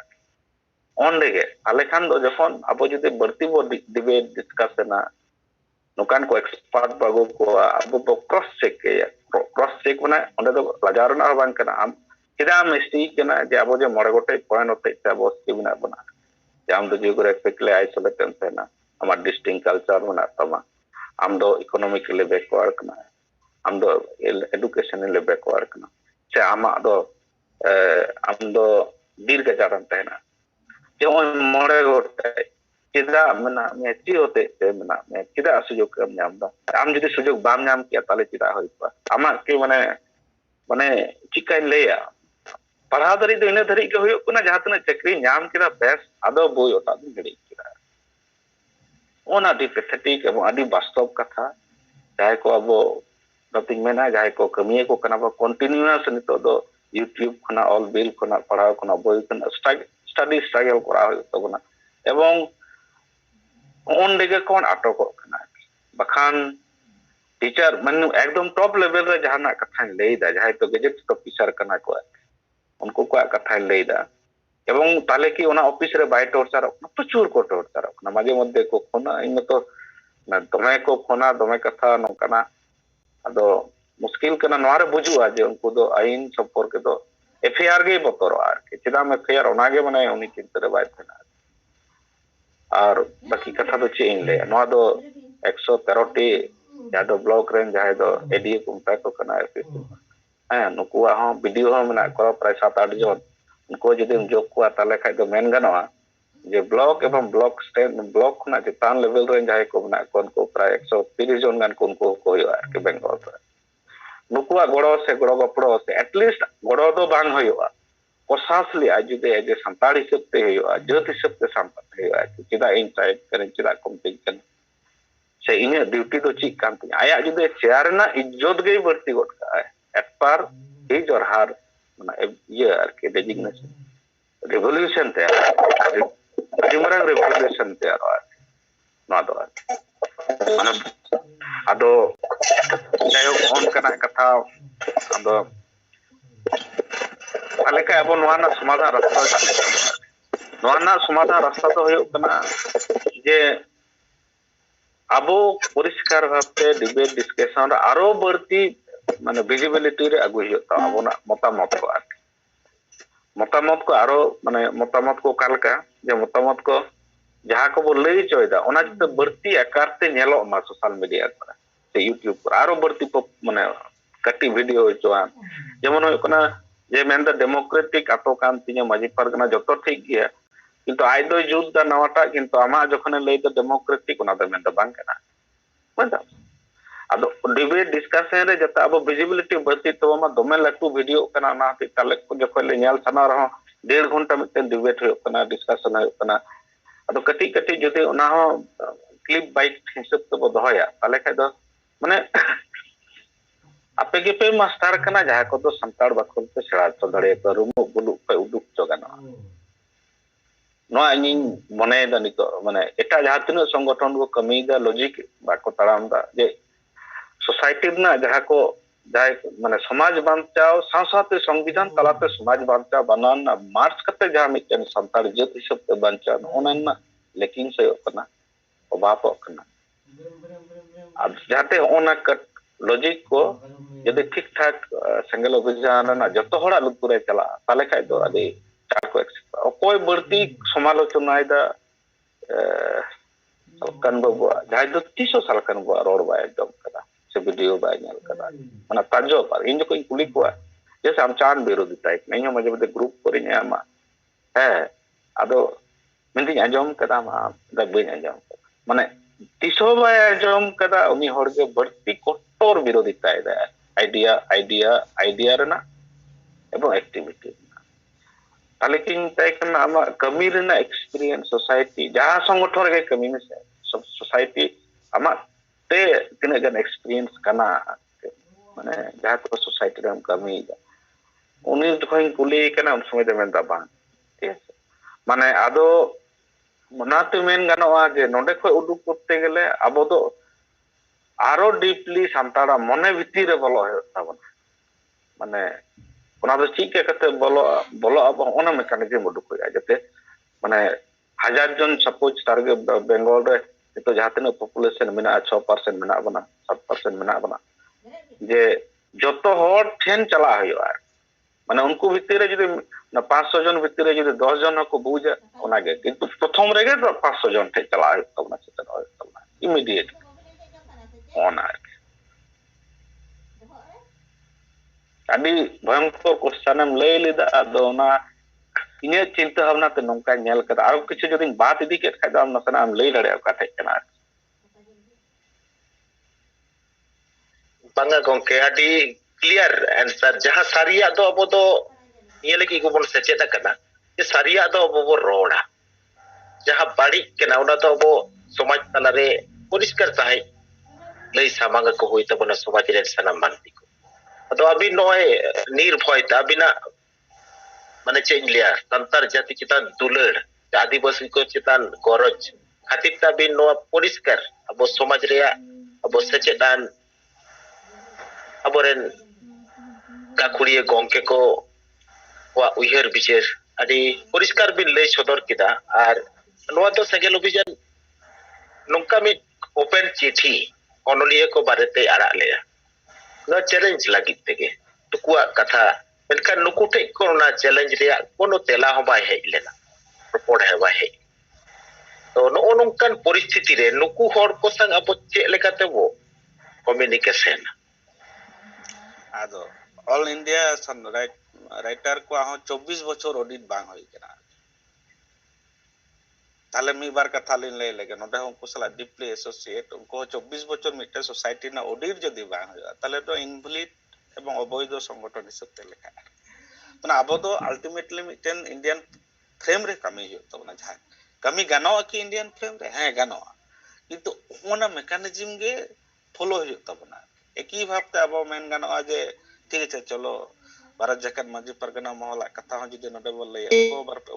ओंडे गे आले खान दो जखन अब जदि बढ़ती बो डिबेट डिस्कशन नोकान को एक्सपर्ट बागो को अब बो क्रॉस चेक माने ओंडे दो लाजारना बांग कना आम किदा मिस्टी कना जे अब जे मोड़े गोटे पॉइंट होते से अब स्कीमना बना जे आम दो जियोग्राफिकली आइसोलेटेड सेना हमार डिस्टिंक्ट कल्चर बना तमा आम दो इकोनॉमिकली बैकवर्ड कना आम दो एजुकेशनली बैकवर्ड कना से आमा दो आम दो दीर के जारन तेना जे ओय मोड़े गोटे किदा मना मे ची होते से मना मे किदा सुजोग कम नामदा आम जदि सुजोग बाम नाम किया ताले चिदा होइपा आमा के माने चिकाइन लेया पढ़ा दरी दो इने धरी के होयो कना जहां तना चक्री नाम किदा बेस आदो बोय ओटा दिन गड़ी किदा ओना दी पैथेटिक एवं आदि वास्तव कथा जाय को अब नथिंग मेना जाय को कमिए को कना कंटिन्यूअस नितो दो यूट्यूब खना ऑल बिल खना पढ़ाओ खना बोय खना स्टडी स्ट्रगल करा हो तबना एवं ओंडे गे कोन अटको कना बखान टीचर मन एकदम टॉप लेवल रे जहाना कथा लेदा जाय तो गेजेट ऑफिसर कना को उनको को कथा लेदा एवं ताले की ओना ऑफिस रे बाय टॉर्चर प्रचुर को टॉर्चर ना माजे मध्य को खोना इन तो ना दमे को खोना दमे कथा नोकना अदो मुश्किल कना नवारे बुजुआ जे उनको दो आईन संपर्क दो एफआईआर गे बतरो आर के चिदा में एफआईआर ओनागे माने उनी चिंता रे बाय थना और बाकी कथा दो चेन ले नवा दो 113 टी यादो ब्लॉक रेन जाय दो एडीए कुमता को कना नुकुआ हो वीडियो हो मना को प्राय 7-8 जन उनको जदि जोग को ताले खाय दो मेन गनवा जे ब्लॉक एवं ब्लॉक स्टेट ब्लॉक ना चितान लेवल रे जाय को मना को प्राय 130 जन गान को उनको को होयो आर के बेंगल रे नुकुआ गड़ो से गड़ो गपड़ो से एटलीस्ट गड़ो दो बांग होयो प्रशासली जुदे एज सानताड़ हिसाब से हुआ जात हिसाब से सानताड़ हुआ चेदा इन साइड करें चेदा कमपिंग कर से इन ड्यूटी तो चीज कान तिया आया जुदे चेयर ना इज्जत गई बढ़ती गोट का एट पार हिज और हर माने ये आर के डेजिग्नेशन रेवोल्यूशन ते अदिमरंग रेवोल्यूशन ते ना दो माने आदो जायो ऑन करना कथा आदो अलका अब नवाना समाधान रास्ता तो होयो कना जे अबो परिष्कार भावते डिबेट डिस्कशन आरो बढ़ती माने विजिबिलिटी रे अगु होयो ता अबोना मतामत को आरो माने मतामत को कालका जे मतामत को जहां को बो लई चोयदा ओना जते बढ़ती आकार ते नेलो मा सोशल मीडिया पर से यूट्यूब पर आरो बढ़ती माने कटी वीडियो चोआ जेमन होयो कना जे मेंदा डेमोक्रेटिक आतो कान तिने माजी परगना जतो ठीक गया किंतु आय दो जुद दा नवाटा किंतु आमा जखने लई दो डेमोक्रेटिक ओना दो मेंदा बांग कना बंदा आदो डिबेट डिस्कशन रे जता अब विजिबिलिटी बढ़ती तो मा दोमे लाटू वीडियो कना ना ते ताले को जखो ले न्याल सना रहो 1.5 घंटा मिते डिबेट हो कना डिस्कशन हो कना आदो कटी कटी जदि ओना हो क्लिप बाइट हिसाब तो दोहया ताले खाय दो माने आपे के पे मास्टर कना जहां को तो संताड़ बाखल पे सेड़ा तो दड़े तो रुमु बुलु पे उडुक चोगाना नो आनी मने दा नितो माने एटा जहां तिनो संगठन को कमी दा लॉजिक बाको ताड़ाम दा जे सोसाइटी ना जहां को जाय माने समाज बांचाओ साथ-साथ संविधान तलाते समाज बांचाओ बनान मार्च कते जहां मिटन संताड़ जत हिसाब ते बांचाओ ओनना लेकिन से कना अभाव कना अब जाते ओना कट लॉजिक को यदि ठीक ठाक सेंगल अभियान ना जतो हड़ा लुपुरे चला ताले खाय दो आदि को कोई बढ़ती समालोचना दा सलकन बाबू जाय दो 300 सलकन बाबू रोड बाय जम कदा से वीडियो बाय नेल कदा माने ताजो पर इन जो कोई कुली को जैसे हम चांद विरोधी टाइप नहीं हम मजे ग्रुप पर न्यामा है आदो मिंदी आजम कदा मा दा बई आजम माने 300 बाय आजम कदा उनी हर के बढ़ती कठोर विरोधिता आइडिया रेना एवं एक्टिविटी ताले किन ताइकन आमा कमी रेना एक्सपीरियंस सोसाइटी जहां संगठन रे कमी में से सोसाइटी आमा ते तिने गन एक्सपीरियंस कना माने जहां तो सोसाइटी रे हम कमी उनी जखन कुली कना उन समय दे मेंदा बा ठीक माने आदो मनाते मेन गानोआ जे नोडे खय उडुक करते गेले आबो दो आरो डीपली सांताड़ा मने भीतर रे बोलो है ताबना माने ओना दो ठीक के कते बोलो अब ओना मेकानिज्म उडुक होया जते माने 1000 जन सपोज टारगेट बेंगल रे तो जहातने पॉपुलेशन मेना 6% मेना बना 7% मेना बना जे जतो हर ठेन चला होया माने उनको भीतर रे जदि 500 जन भीतर रे जदि 10 जन को बुझा ओना गे किंतु प्रथम रे गे 500 जन ठे चला होय तबना चेतन होय तबना इमीडिएट ओना अभी भयंकर क्वेश्चन हम ले लेदा अदोना इने चिंता भावना ते नोंका नेल कदा आरो किछु जदि बात इदी के खादा हम नसना हम ले लड़े का थे कना bangga gongke adi clear answer jaha saria do abo do ye lagi ko bon seceta kana je saria do abo bo roda jaha badi kena ona do abo somaj talare poriskar sahi lei samanga ko hoita bona somaj re sanam manti ko ado abi noy nirbhoy ta bina mane che india tantar jati chitan dulad adibasi ko chitan goroj khatir ta bin no poriskar abo somaj rea abo secetan aboren gakuliye gongke ko wa uher bicher adi poriskar bin lei sodor kida ar noa to segel obhijan nongka mit open chithi onoliye ko barete arak leya no challenge lagi tege tukua katha menkan nuku te corona challenge reya kono tela ho bai hej lena report he bai hej to no nongkan poristiti re nuku hor ko sang abo che lekate bo communication आदो all India सन writer को आहो 24 बछर audit बांग होई कना ताले मी बार कथा लिन ले लेके नोडे हमको सला डीपली एसोसिएट उनको 24 बछर मिटे सोसाइटी ना ऑडिट जदी बांग होया ताले तो इनवैलिड एवं अवैध संगठन हिसाब ते लेखा ᱢᱟᱱᱮ ᱟᱵᱚ ᱫᱚ ᱟᱞᱴᱤᱢᱮᱴᱞᱤ ᱢᱤᱫᱴᱮᱱ ᱤᱱᱰᱤᱭᱟᱱ ᱯᱷᱨᱮᱢ ᱨᱮ ᱠᱟᱹᱢᱤ ᱦᱩᱭᱩᱜ ᱛᱟᱵᱚᱱᱟ ᱡᱟᱦᱟᱸ ᱠᱟᱹᱢᱤ ᱜᱟᱱᱚᱜᱼᱟ ᱠᱤ ᱤᱱᱰᱤᱭᱟन ᱯᱷᱨᱮᱢ ᱨᱮ ᱦᱮᱸ ᱜᱟᱱᱚᱜᱼᱟ কিন্তু ᱚᱱᱟ মেকানিজম গে ফলো ᱦᱩᱭᱩᱜ ᱛᱟᱵᱚᱱᱟ একই ভাবতে ᱟᱵᱚ ᱢᱮᱱ ᱜᱟᱱᱚᱜᱼᱟ ᱡᱮ ঠিক আছে চলো भारत जगत माझी परगना महल कथा हो जुदी नडे बोल लय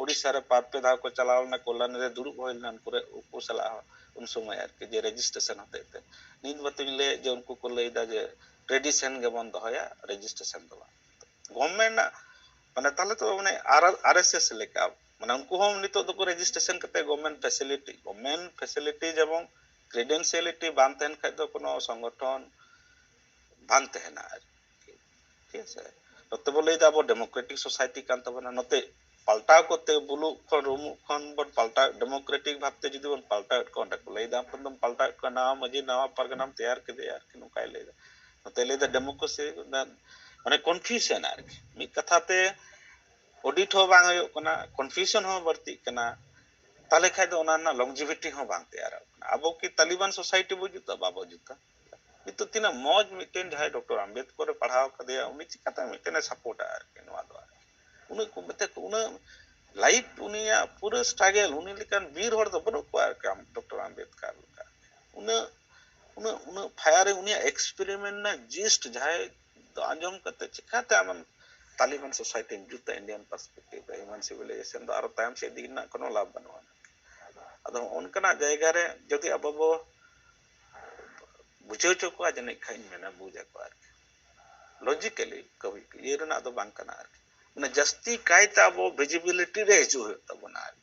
ओडिशा रे पार्पे धाव को चलावना कोलान रे दुरुब होइलन पुरे उनको सला उन समय आर के जे रजिस्ट्रेशन होते थे नींद बतिन ले जे उनको को लय दा जे ट्रेडिशन गे बन दहया रजिस्ट्रेशन दो गवर्नमेंट माने ताले तो माने आरएसएस लेका माने उनको हम नितो दो को रजिस्ट्रेशन करते गवर्नमेंट फैसिलिटी जब क्रेडेंशियलिटी बान तहन खाय दो कोनो संगठन बान तहना ठीक है नते बोले अब डेमोक्रेटिक सोसाइटी कान तबना नते पाल्टाव करते बुलु खन रुमु खन बन पाल्टा डेमोक्रेटिक भाबते जुदी बन पाल्टा कोन को लेदा पन पाल्टा का नाम मजी नावा परगनाम तैयार के दे यार कि नुकाय लेदा नते लेदा डेमोक्रेसी माने कन्फ्यूजन आर मी कथाते ऑडिट हो बांग होयो कना कन्फ्यूजन हो बढ़ती कना ताले खाय दो ओना ना लॉन्जिविटी हो बांग तैयार अब की तालिबान सोसाइटी बुजुता बाबो जुता itu tina moj miten jahai Dr. Ambedkar पढ़ाव कदिया उनी चिकाता मिटेने सपोर्ट आर के नवा दो उनी को मते उना लाइफ उनिया पूरा स्ट्रगल उनी लेकिन वीर हर दो बनो को आर के डॉक्टर अंबेडकर का उना उना उना फायर उनिया एक्सपेरिमेंट ना जिस्ट जहाय तो आंजम कते चिकाता हम तालिबान सोसाइटी जुता इंडियन पर्सपेक्टिव ह्यूमन सिविलाइजेशन दो आरो टाइम से दिना कोनो लाभ बनवा अदो उनकना जायगा रे जदि अबो बुझो चोको आज नहीं खाई मेना बुझा को आर लॉजिकली कभी ये रना दो बांग कना आर माने जस्ती कायता अबो विजिबिलिटी रे हिजु हो तबना आर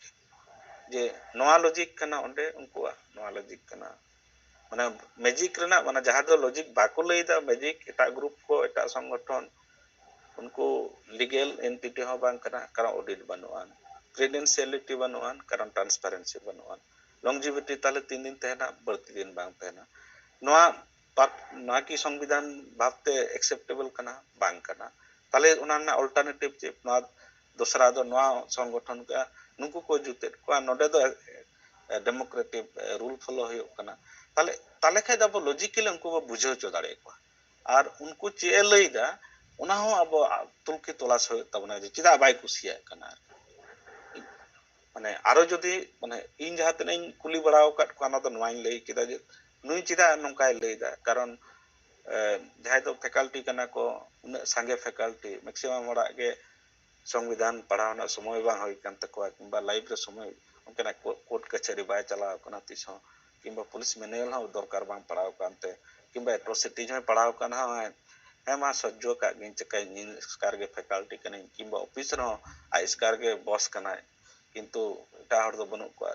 जे नोआ लॉजिक कना ओंडे उनको नोआ लॉजिक कना माने मैजिक रना माने जहां दो लॉजिक बाको लेदा मैजिक एटा ग्रुप को एटा संगठन उनको लीगल एंटिटी हो बांग कना कारण ऑडिट बनवान क्रेडेंशियलिटी बनवान कारण ट्रांसपेरेंसी बनवान लॉन्जिविटी ताले 3 दिन तहना बढ़ती दिन बांग तहना नोआ की संविधान भावते एक्सेप्टेबल कना बांग कना ताले उनाना अल्टरनेटिव जे नोआ दूसरा दो नोआ संगठन का नुकु को जुते को नोडे दो डेमोक्रेटिक रूल फॉलो होयो कना ताले ताले खाय दबो लॉजिकली उनको बुझो चो दाड़े को और उनको चे लईदा उना हो अब तुलकी तलाश होयो तबना जे चिदा बाय कुसिया कना माने आरो जदी माने इन जहां तने कुली बड़ाव कट को ना तो नोइन लई किदा जे नुई चिदा नंकाय लेदा कारण जहां तो फैकल्टी कना को उन संगे फैकल्टी मैक्सिमम ओड़ा के संविधान पढ़ावना समय बा होई कान तको किंबा लाइव रे समय उनकना कोर्ट कचहरी बाय चलाव कना तिसो किंबा पुलिस मैनुअल हो दरकार बांग पढ़ाव कानते किंबा एट्रोसिटी जो पढ़ाव कना हेमा सज्जो का गिन चकाय निन स्कार के फैकल्टी कने किंबा ऑफिसर हो आ स्कार के बॉस कना किंतु एटा हर दो बनु को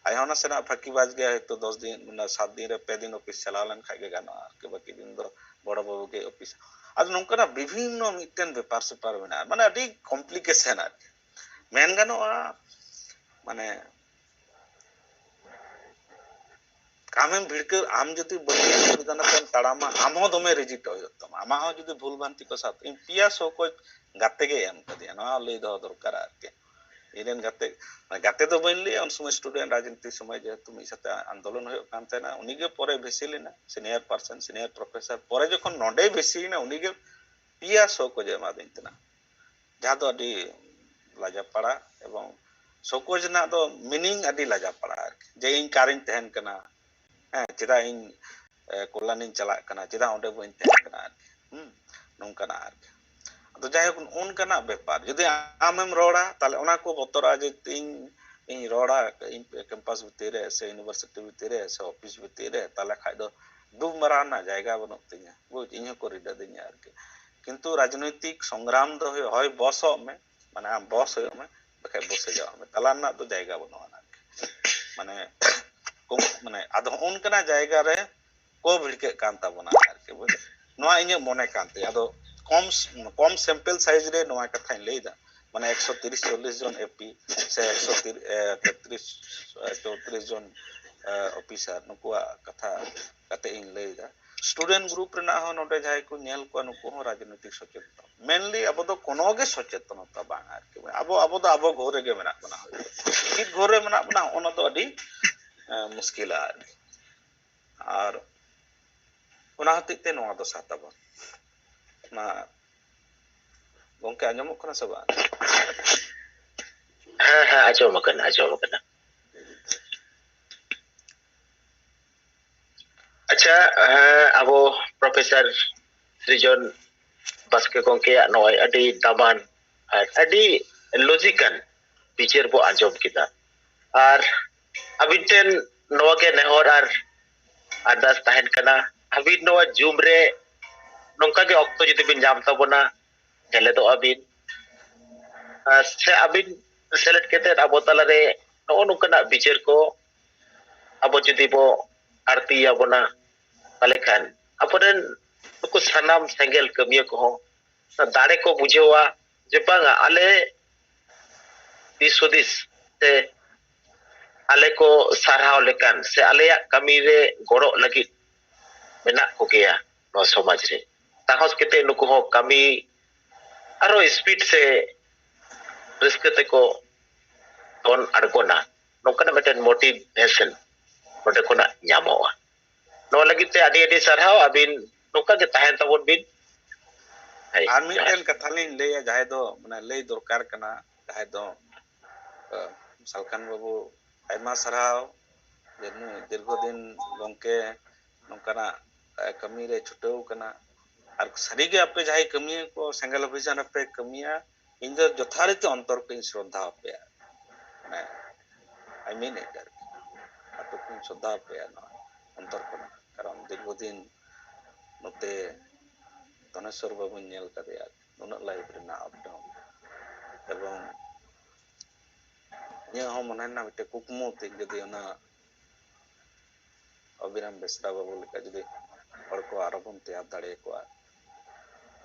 आयोना सेना फाकीबाज गया तो 10 दिन 7 दिन रे 5 दिन ऑफिस चलावन खागे गाना के बाकी दिन दो बड़ बाबू के ऑफिस आज नोंकना विभिन्न मिटन व्यापार सेपार बना माने अति कॉम्प्लिकेशन आ मेन गानोआ माने कामेम भिड़के आम जति बड़ी संविधान तन ताड़ामा आमो दमे रिजिट होय तम आमा हो जति भूल भ्रांति को साथ इंपिया सो को गाते गे एम कदिया ना लई दो दरकार आके इरेन गाते गाते तो बन लिया उन समय स्टूडेंट राजनीति समय जे तुम इसाते आंदोलन होय कान तेना उनिगे परे बेसिलिना सीनियर पर्सन सीनियर प्रोफेसर परे जखन नोडे बेसिलिना उनिगे पिया सो को जे मा दिनतना जहा तो अडी लाजा पड़ा एवं सोकोज ना दो मीनिंग अडी लाजा पड़ा जे इन कारिन तहन कना चिदा इन कोलानिन चला कना चिदा ओंडे बइन तहन कना नोंकना आर तो जाय उन कना व्यापार यदि आमेम रोड़ा ताले ओना को बतरा जे इन रोड़ा इन कैंपस भीतर से यूनिवर्सिटी भीतर से ऑफिस भीतर ताले खाय दो दुब मराना जायगा बनो तिया बुझ इन्ह को रिडा दिया आर के किंतु राजनीतिक संग्राम दो होय बसो में माने आम बस होय में बखे बसे जाओ में तलाना तो जायगा बनो आना माने को माने आदो उन कना जायगा रे को भिड़के कांता बना आर के बुझ नोआ इने मने कांते आदो कम सैंपल साइज रे नोआ कथा लेदा माने 130 40 जन एपी से 133 34 जन ऑफिसर नुको कथा कते इन लेदा स्टूडेंट ग्रुप रे ना हो नोडे जाय को नेल को नुको हो राजनीतिक सचेतन मेनली अब तो कोनो गे सचेतनता बांग आर के अब तो अब घोरे गे मेना बना कित घोरे मेना बना ओना तो अडी मुश्किल आर ओना हतिते नोआ तो साताबो ना gongke anjomok kana sa bang? Ajom akana. Acha abo Profesor Srijon Baske gongke noy adi daman adi logikan bicara bo anjom kita. Ar abiten noa ke nehor ar adas tahen kana abin noa jumre nongka ge okto jodi bin jam tabona jale do abin se abin select kete abo talare no nongkana bicara ko abo jodi bo arti abona palekan apoden nuku sanam sengel kamiya ko dare ko bujewa je banga ale disudis se ale ko sarhaw lekan se aleya kami re goro lagi menak ko geya no somaj re tahos kete nuku ho kami aro speed se riskete ko ton argona nokana meten motivation node kona nyamoa no lagi te adi sarhaw abin noka ge tahen tabon bin ar miten kathalin leya jahay do mane lay dorkar kana jahay do Salkan babu aima sarhaw jenu dirgodin gongke nongkana kami re chutau kana ar sarige ape jahay kami ko sengel abhijan ape kamiya injo jotharite antor ko shraddha ape mane I mean it ape ko shraddha ape antor ko karon dirgodin note Dhaneshwar babu nyel kadeya nunat life rena up down ebong nya ho monena mite kukmu te jodi ona Abiram Besra babu leka jodi hor ko aro bon teyar dare ko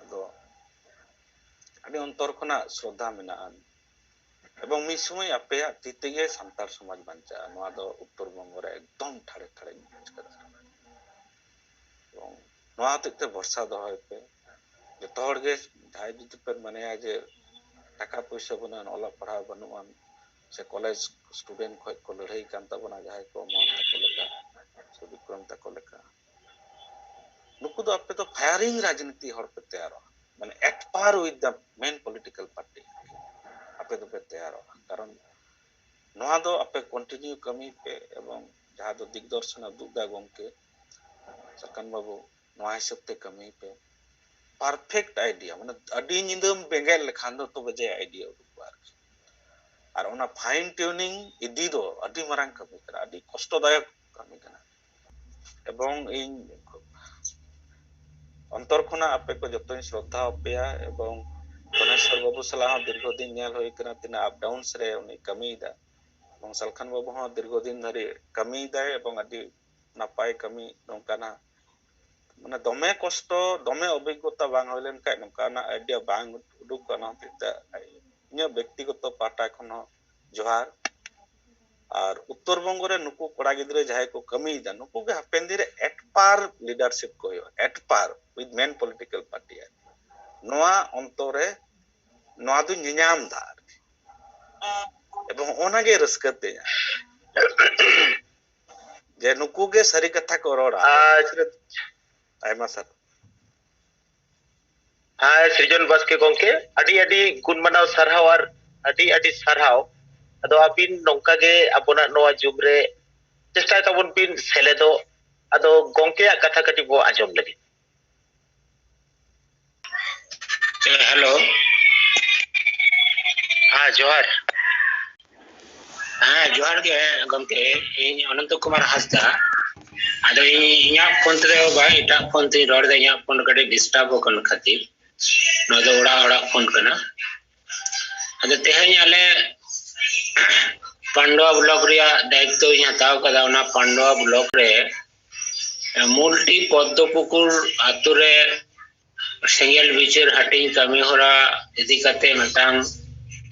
ado adi ontor khona shraddha menaan ebong mi somoy apeya titege santar somaj bancha noa do uttor bongo re ekdom thare ebong noa te bhorsa dohoy pe joto hor ge jai jodi pe maneya je taka poisa banuan ola padhaw banuan se college student khoj ko ladhai kan tabona jahay ko mon tako leka se Bikram tako leka nuku do ape to firing rajniti hor pe teyaro mane at par with the main political party ape do pe teyaro karon noa do ape continue kami pe ebong jaha do digdorshan dugda gomke Sarkan babu noa hisab te kami pe perfect idea mane adi nyindam bengel lekhan do to beje idea udukbar ar ona fine tuning idi do adi marang kami kana adi kosto dayak kami kana ebong in antor khona ape ko joto shraddha apeya ebong Dhaneshwar babu salah dirgodin nyel hoy kana tina up downs re uni kami da ebong Salkhan babu ho dirgodin dhari kami da ebong adi napai kami nongkana mane dome kosto dome obhiggota bang hoilen kai nongkana idea bang uduk kana tita nya ব্যক্তিগত পাটা এখনো জোহার আর উত্তরবঙ্গ রে নুকু কোড়া গিদ্রে যাহাই কো কমি দা নুকু গে হাপেন দিরে এট পার leadership কইও এট পার with main political party নোয়া অন্তরে নোয়া দু নিয়াম দা এবং ওনাগে রস্কতে যে নুকু গে সারি কথা কো রড়া আইমা sir Srijon Baske gongke adi gun manaw sarhaw ar adi sarhaw ado abin nongka ge abona noa jumre chesta tabon bin seledo ado gongke katha kati bo ajom lagi hello johar johar ge gongke in Ananto Kumar Hasda ado inya phone re ba eta phone te rod de inya phone kade disturb kon khatir no do ora phone kana ado tehanya ale Pandwa block ria daitto inya hataw kada ona Pandwa block re multi Poddopukur ature sengel bichir hating kami hora idi kate matang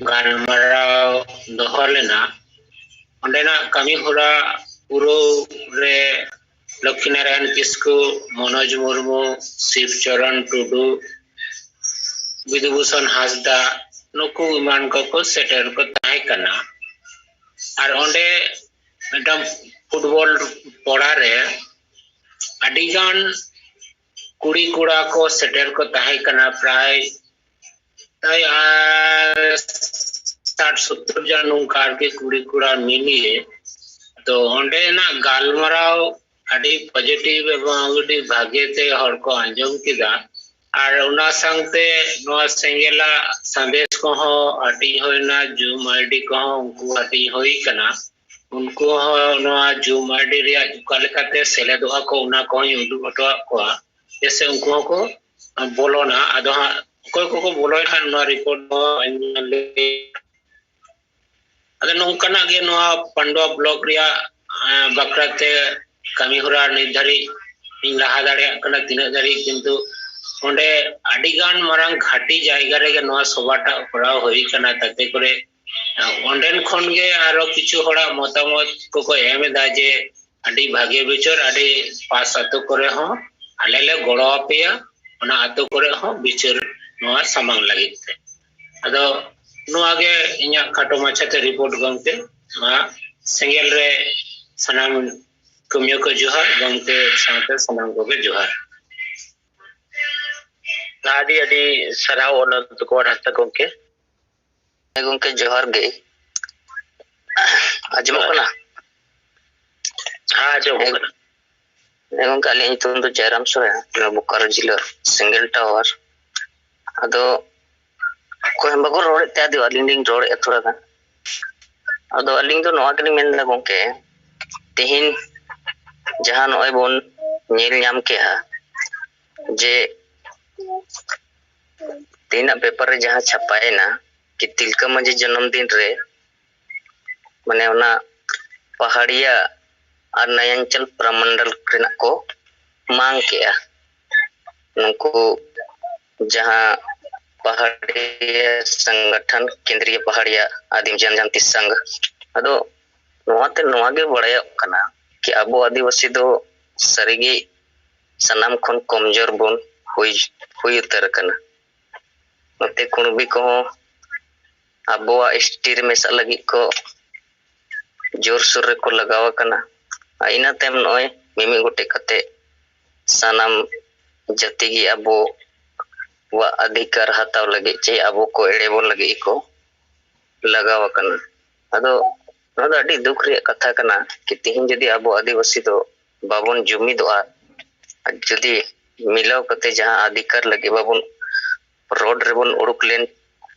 galmarao dohor lena ondena kami hora puro re Lakshminarayan Kisku, Manoj Murmu, Shiv Charan Tudu, Vidubhushan Hasda nuku iman ko setter ko tahe kana ar onde metam football poda re adigan kuri kura ko setter ko tahe kana pray ताई 60-70 जन नौका के कुड़ी कुड़ा मिलिए तो ओंडे ना गालमराव अड़ी पॉजिटिव एवं अड़ी भागे ते हर को आंजम किदा और उना संगते नोआ सेंगेला संदेश को हो अटी होइना जूम आईडी को हो उनको अटी होई कना उनको हो नोआ जूम आईडी रिया जुकालेकाते सेलेदोआ को उना को उदुग अटवा को जैसे उनको को बोलोना अदो कोई को बोलोय खान नोआ रिपोर्ट ले अदो नोंकना गे नोआ पंडवा ब्लॉक रिया बकराते कमी हुरा निर्धारी इन लहा दाड़े कना तिना दाड़ी किंतु ओंडे अडिगान मारंग घाटी जायगा रे नोआ सभाटा पड़ा होई कना ताते करे ओंडेन खन गे आरो किछु होड़ा मतामत को एमेदा जे अडी भागे बिचर अडी पास अतो करे हो आलेले गड़ो आपेया ओना अतो करे हो बिचर नोआ सामांग लागिते अदो नोआ गे इnya खाटो माछाते रिपोर्ट गंते मा सेंगेल रे सनाम कमियो को जोहार गंते साथे सनाम को जोहार आदि आदि सराव अनंत कुमार हांसदा गंके जोहार गे आजमो कना हां जो गंके आली नितुम दो जयराम सोरेन बोकारो जिला सिंगल टावर अदो कोई हम बगो रोड ते आदि अलिंग रोड ए थोड़ा गान अदो अलिंग दो नोआ के मेन गंके तिहिन जहां नोय बोन नेल नाम के हा जे तीना पेपर रे जहां छपाए ना कि तिलका मांझी जन्मदिन रे माने ओना पहाड़िया और नयनचल प्रमंडल रेना को मांग केया नुको जहां पहाड़िया संगठन केंद्रीय पहाड़िया आदिम जनजाति संघ अदो नोआते नोआगे बड़ाय कना कि अबो आदिवासी दो सरिगे सनाम खन कमजोर बोन हुई उतर कना नते कुणबी को अबोआ स्टीर में लगी को जोर सोर रे को लगाव कना इना तेम नय मिमी गोटे कते सनाम जाति गी अबो वा अधिकार हताव लगे चे अबो को एड़े बोन लगे को लगाव कना अदो नोदा अडी दुख रे कथा कना कि तिहिन जदी अबो आदिवासी दो बाबन जुमिदोआ जदी मिलाव कते जहां अधिकार लगे बाबन रोड रे बोन उड़ुक लेन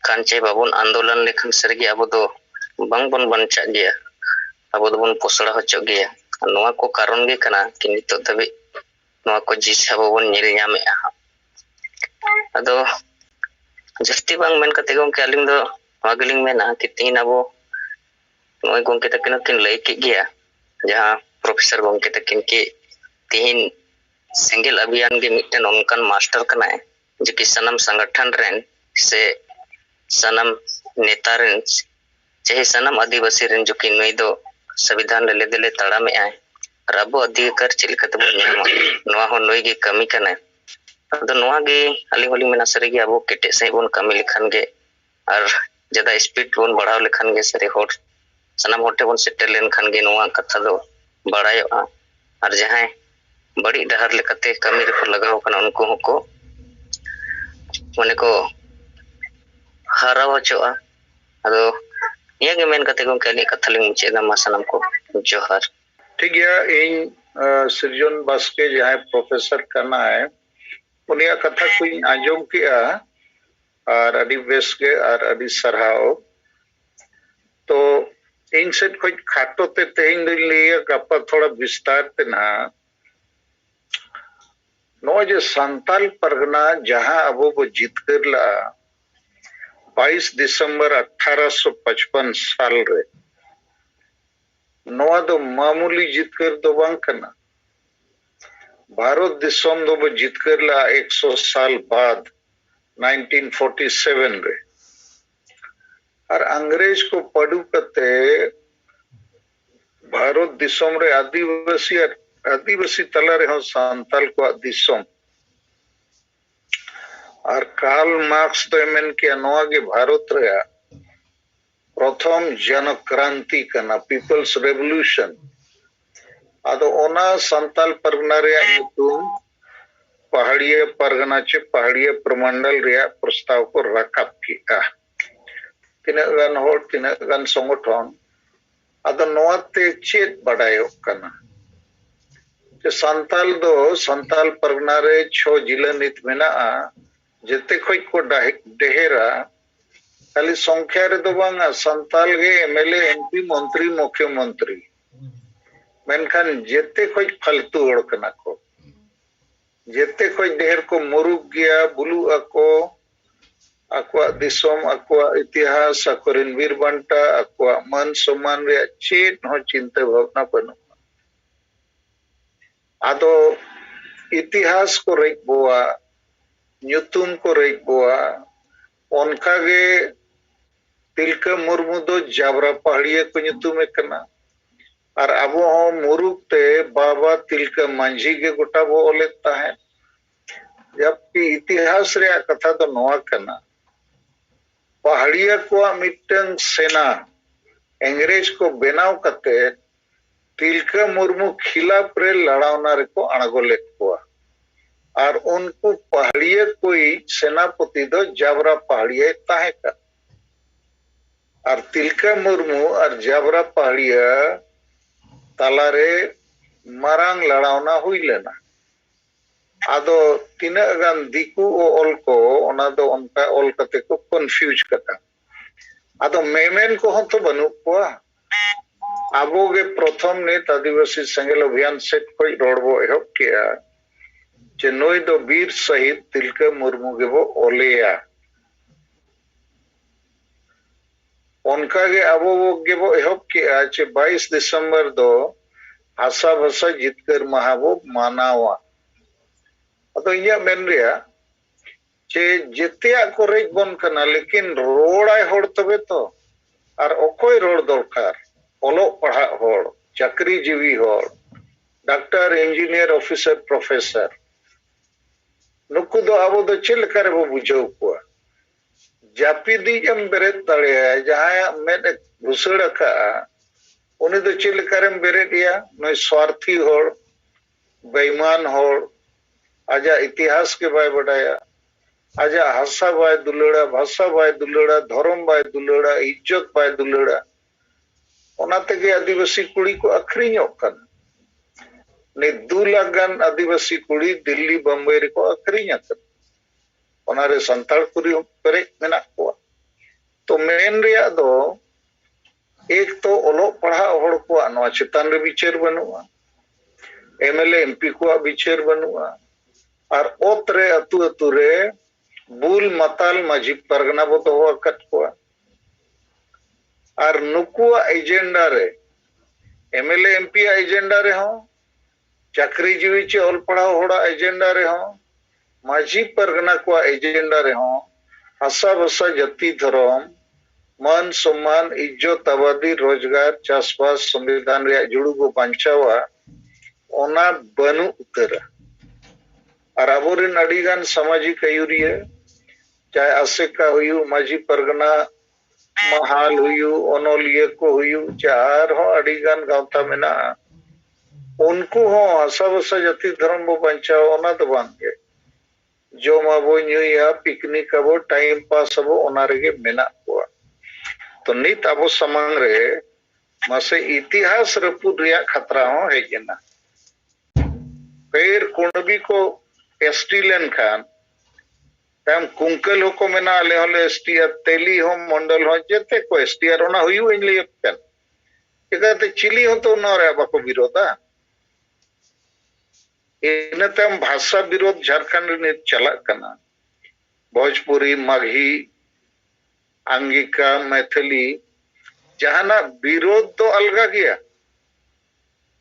खान चे बाबन आंदोलन लेखन सरगे अबो दो बांग बोन बंचा गया अबो दो बोन पोसड़ा होचो गया नोआ को कारण गे कना कि नितो तबे नोआ को जिसा बोन नेल ᱧᱟᱢᱮ अदो जस्ती बांग मेन कते गंके अलिंग दो वागलिंग मेना कि तीन अबो नोय गंके तकिन किन लई के गया जहां प्रोफेसर गंके तकिन के तीन सिंगल अभियान के मिटन उनकन मास्टर कना है जो कि सनम संगठन रेन से सनम नेता रेन चाहे सनम आदिवासी रेन जो कि नई दो संविधान ले देले तड़ा में आए रबो अधिकार चिलकत बो न्यामा नोआ हो नई गे कमी कना अदो नोआ गे अली होली मेना सरे गे अबो केटे से बोन कमी लिखन गे और ज्यादा स्पीड बोन बढ़ाव लिखन गे सरे होट सनम होटे बोन सेटल लेन खन गे नोआ कथा दो बढ़ायो और जहां बड़ी डहर लेकते कमी रे को लगाव कना उनको को माने को हारा वचोआ अदो ये गे मेन कते गंके अली कथा लिंग मुचे दा सनम को जोहार ठीक गया इन सृजन बास्के जहां प्रोफेसर करना है उनिया कथा को आंजम किया और अडी बेस के और अडी सरहाओ तो इन सेट को खाटो ते तेहिन लिए गप्पा थोड़ा विस्तार ते ना नो जे संताल परगना जहां अबो को जीतकर ला 22 दिसंबर 1855 साल रे नोआ दो मामूली जीतकर दो बांग कना भारत दिसम दो जीतकर ला 100 साल बाद 1947 रे और अंग्रेज को पड़ू कते भारत दिसम रे आदिवासी तला रे सांताल को दिसम और कार्ल मार्क्स तो एमन के नोआ के भारत रे प्रथम जन क्रांति कना पीपल्स रेवोल्यूशन अदो ओना सांताल परगना रे नितुम पहाड़िया परगना चे पहाड़िया प्रमंडल रिया प्रस्ताव को राकाब किया तिनाग गान होड़ तिनाग गान संगठन अदो नोआते चेत बड़ायो कना जे संताल दो संताल परगना रे 6 जिला नित मेना जेते खोज को डेहेरा खाली संख्या रे दो बांगा संताल गे एमएलए एमपी मंत्री मुख्यमंत्री मेनखान जेते खोज फालतू होड़ कना को जेते खोज ढेर को मुरुग गया बुलू अको अक्वा दिसोम अक्वा इतिहास अकोरिन वीर बांटा अक्वा मान सम्मान रे चेत हो चिंता भावना बनु आदो इतिहास को रेक बोआ न्यूतुम को रेक बोआ उनका गे तिलका मुर्मू दो जाबरा पहाड़िया को न्यूतुम कना और अब हो मुरुग ते बाबा तिलका मांझी के गोटा वो लेता है जबकि इतिहास रे कथा तो नोआ कना पहाड़िया को मिटन सेना अंग्रेज को बेनाव कते तिलका मुर्मू खिलाफ रे लड़ावना रे को अणगो लेत कोआ और उनको पहाड़िया कोई सेनापति दो जाबरा पहाड़िया ताहे का और तिलका मुर्मू और जाबरा पहाड़िया तालारे मारांग लड़ावना हुई लेना आदो तीना गान दिकू ओ ऑल को ओना दो उनका ऑल कते को कंफ्यूज कता आदो मेमेन को तो बनु कोआ आबो गे प्रथम ने आदिवासी संगेल अभियान से कोई रोडबो एहब किया जे नोई दो वीर शहीद तिलका मुर्मू गे वो ओलेया उनका गे आबो वो गे वो एहब किया जे 22 दिसंबर दो आशा भाषा जितकर महाबो मानावा अतो इया मेन रिया जे जेतिया को रेज बन कना लेकिन रोड़ाय होड़ तबे तो और ओकोय रोड़ दरकार ओलो पढ़ा होड़ चाकरी जीवी होड़ डॉक्टर इंजीनियर ऑफिसर प्रोफेसर नुकु दो आबो दो चिल करे वो बुझो को जापी दी जम बेरेत तड़े जहां मेड घुसड़ का उनी दो चिल करे बेरे दिया नय स्वार्थी होड़ बेईमान होड़ आजा इतिहास के बाय बढ़ाया आजा हसा बाय दुलड़ा भाषा बाय दुलड़ा धर्म बाय दुलड़ा इज्जत बाय दुलड़ा ओनाते के आदिवासी कुड़ी को अखरीñो कन ने 2 लाख गान आदिवासी कुड़ी दिल्ली बम्बई रे को अखरीñा कन ओनारे संताल कुड़ी पेरे मेना को तो मेन रिया दो एक तो ओलो पढ़ा होड़ को नवा चितान रे विचार बनुआ एमएलए एमपी को विचार बनुआ और ओतरे अतु अतु रे बुल मताल माझी परगना बो तो वकत को और नुकुआ एजेंडा रे एमएलए एमपी एजेंडा रे हो चाकरी जीवी चे ऑल पढ़ा होड़ा एजेंडा रे हो माझी परगना को एजेंडा रे हो हसा बसा जति धर्म मान सम्मान इज्जत आबादी रोजगार चाषबास संविधान रे जुड़ू को बांचावा ओना बनु उतर और अबोरिन अड़ीगान सामाजिक आयुरिया चाहे आसेका हुयु माझी परगना महाल हुयु ओनोलिया को हुयु चार हो अड़ीगान गांवता मेना उनको हो हसा बसा जति धर्म बो बंचाओ ओना तो बांगे जो माबो न्यूया पिकनिक अबो टाइम पास अबो ओना रेगे मेना को तो नित अबो समंग रे मासे इतिहास रपुद रिया खतरा हो हेजना फिर कुंडबी को एसटी लेन खान तम कुंकल हो को मेना ले होले एसटी तेली हो मंडल हो जेते को एसटी आर ओना हुयु इन लिए पेन एकाते चिली हो तो न रे बाको विरोधा इन तम भाषा विरोध झारखंड ने चला कना भोजपुरी माघी अंगिका मैथिली जहाना विरोध तो अलगा गया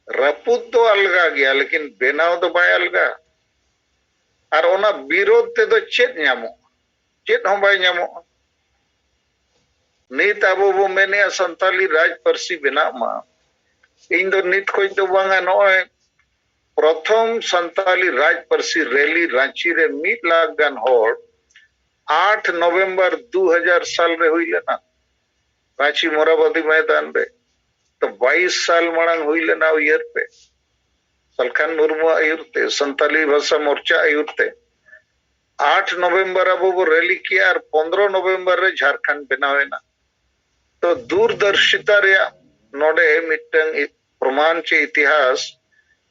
रपुद तो अलगा गया लेकिन बेनाव तो बाय अलगा और ओना विरोध ते दो चेत न्यामो चेत हम बाय न्यामो नीत आबो बो मेने संताली राज परसी बेना मा इन दो नीत खोज दो बांगा नोय प्रथम संताली राज परसी रैली रांची रे 1 लाख गान होड़ 8 नवंबर 2000 साल रे हुई लेना रांची मोराबादी मैदान रे तो 22 साल मड़ांग हुई लेना ईयर पे सलखान मुर्मू आयुरते संताली भाषा मोर्चा आयुरते 8 नवंबर अब वो रैली किया और 15 नवंबर रे झारखंड बनावेना तो दूरदर्शिता रे नोडे मिटंग प्रमाण चे इतिहास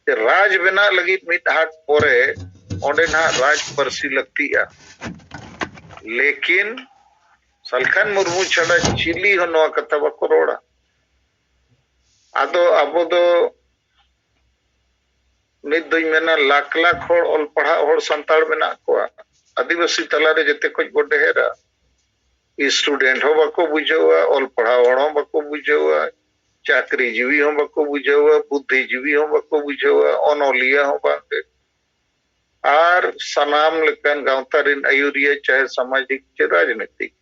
राज बना लगी मिट हाट पोरे ओंडे ना राज परसी लगती है लेकिन सलखान मुर्मू छड़ा चिली हो नवा कथा बको रोड़ा आदो अबो दो नित दोई मेना लाख लाख होड़ ऑल पढ़ा होड़ संताड़ मेना कोआ आदिवासी तलारे जते कुछ गोडे हेरा स्टूडेंट हो बको बुझेवा ऑल पढ़ा होड़ हो बको बुझेवा चाकरी जीवी हो बको बुझेवा बुद्धिजीवी हो बको बुझेवा ओनोलिया हो बाते आर सनाम लेकन गांवता रिन आयुरिया चाहे सामाजिक चे राजनीतिक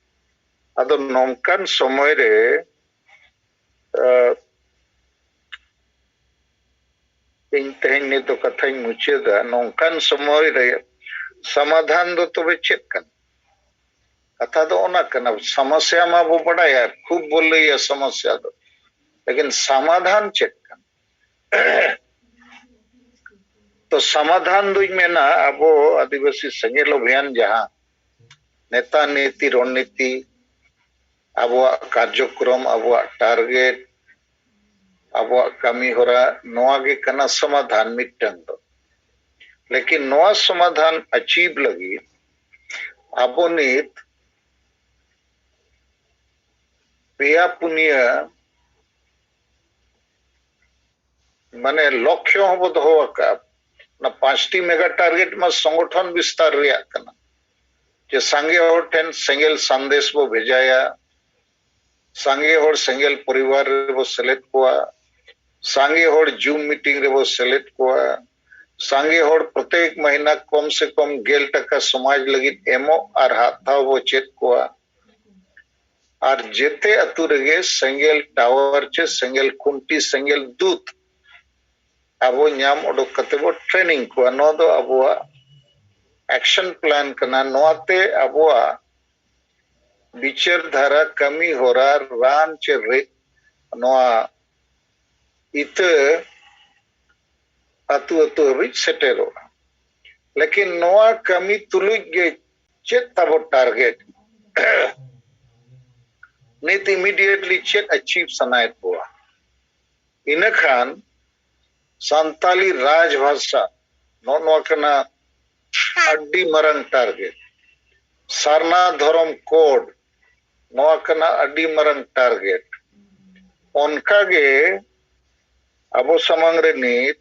आदो नौमकान समय रे इन तेहन ने तो कथा मुचेदा नौमकान समय रे समाधान दो तबे चेक कन कथा दो ओना कना समस्या मा वो बड़ा यार खूब बोल रही है समस्या दो लेकिन समाधान चेक कन तो समाधान दुई में ना अब आदिवासी संगेल अभियान जहां नेता नीति रणनीति अब कार्यक्रम अब टारगेट अब कमी होरा नोआ के कना समाधान मिटन दो लेकिन नोआ समाधान अचीव लगी अब नित पेया पुनिया माने लक्ष्य हो दो का ना 5टी मेगा टारगेट में संगठन विस्तार रिया कना जे संगे होड़ ठेन सेंगेल संदेश बो भेजाया संगे होड़ सेंगेल परिवार रे बो सेलेक्ट कोआ संगे होड़ जूम मीटिंग रे बो सेलेक्ट कोआ संगे होड़ प्रत्येक महीना कम से कम 1,000 टका समाज लगी एमो और हाथाव बो चेक कोआ और जेते अतु रेगे सेंगेल टावर चे सेंगेल खुंटी सेंगेल दूत अब नाम उडुक कते बो ट्रेनिंग को नो दो अब एक्शन प्लान कना नोते अब विचार धारा कमी होरा रान चे रे नोआ इत अतु अतु अभी सेटेरो लेकिन नोआ कमी तुलुज गे चेक तब टारगेट नित इमीडिएटली चेक अचीव सनायत हुआ इन खान संताली राजभाषा नोकना अड्डी मरंग टारगेट सारना धर्म कोड नोकना अड्डी मरंग टारगेट उनका गे अब समंग रे नीत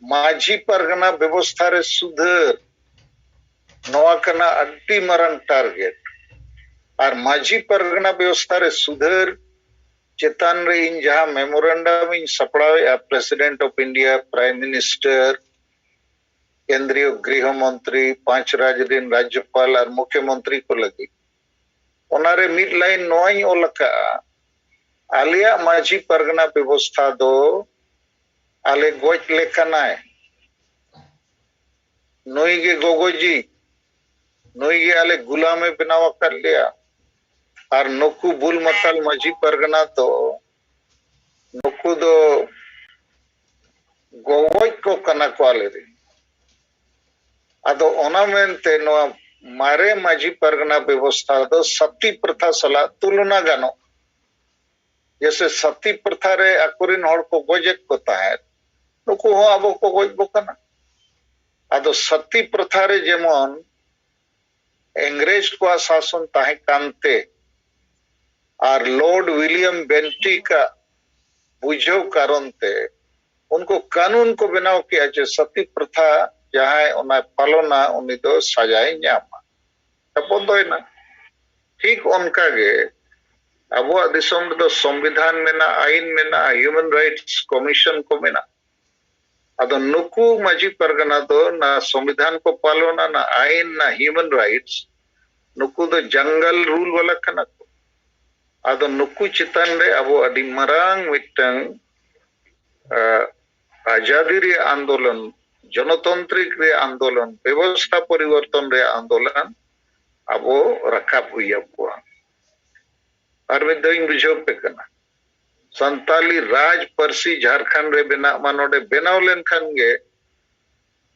माझी परगना व्यवस्था रे सुधर नोकना अड्डी मरंग टारगेट और माझी परगना व्यवस्था रे सुधर चेतन रे इन जहां मेमोरेंडम इन सपड़ावे president of India prime minister केंद्रीय गृह मंत्री 5 राज्य दिन राज्यपाल और मुख्यमंत्री को लगी ओनारे मिड लाइन नोई ओलका आलिया माझी परगना व्यवस्था दो आले गोच लेखनाय नोई के गोगोजी नोई के आले गुलामे बनावा कर लिया और नुकु बुल मतल माझी परगना तो नुकु दो गोवोई को कना को आले रे अदो ओना मेनते नो मारे माझी परगना व्यवस्था दो सती प्रथा सला तुलना गानो जैसे सती प्रथा रे अकुरिन होड़ को गोजेक को ताहे नुकु हो अब को गोज बो कना अदो सती प्रथा रे जेमन अंग्रेज को शासन ताहे कांते और लॉर्ड विलियम बेंटी का बुझो कारण ते उनको कानून को बनाव किया जे सती प्रथा जहां उना पालना उनी दो सजाए न्यामा तपदो ना ठीक उनका गे अब दिसम दो संविधान में ना आईन में ना ह्यूमन राइट्स कमीशन को में ना अदो नुकु माझी परगना दो ना संविधान को पालना ना आईन ना ह्यूमन राइट्स नुकु दो जंगल रूल वाला कना आदो नुकु चितान रे अबो अडी मरांग मिटंग आजादी रे आंदोलन जनतांत्रिक रे आंदोलन व्यवस्था परिवर्तन रे आंदोलन अबो रखाब हुई और में दो बुझो पे कना संताली राज परसी झारखंड रे बेना मानोडे बेनाव लेन खान गे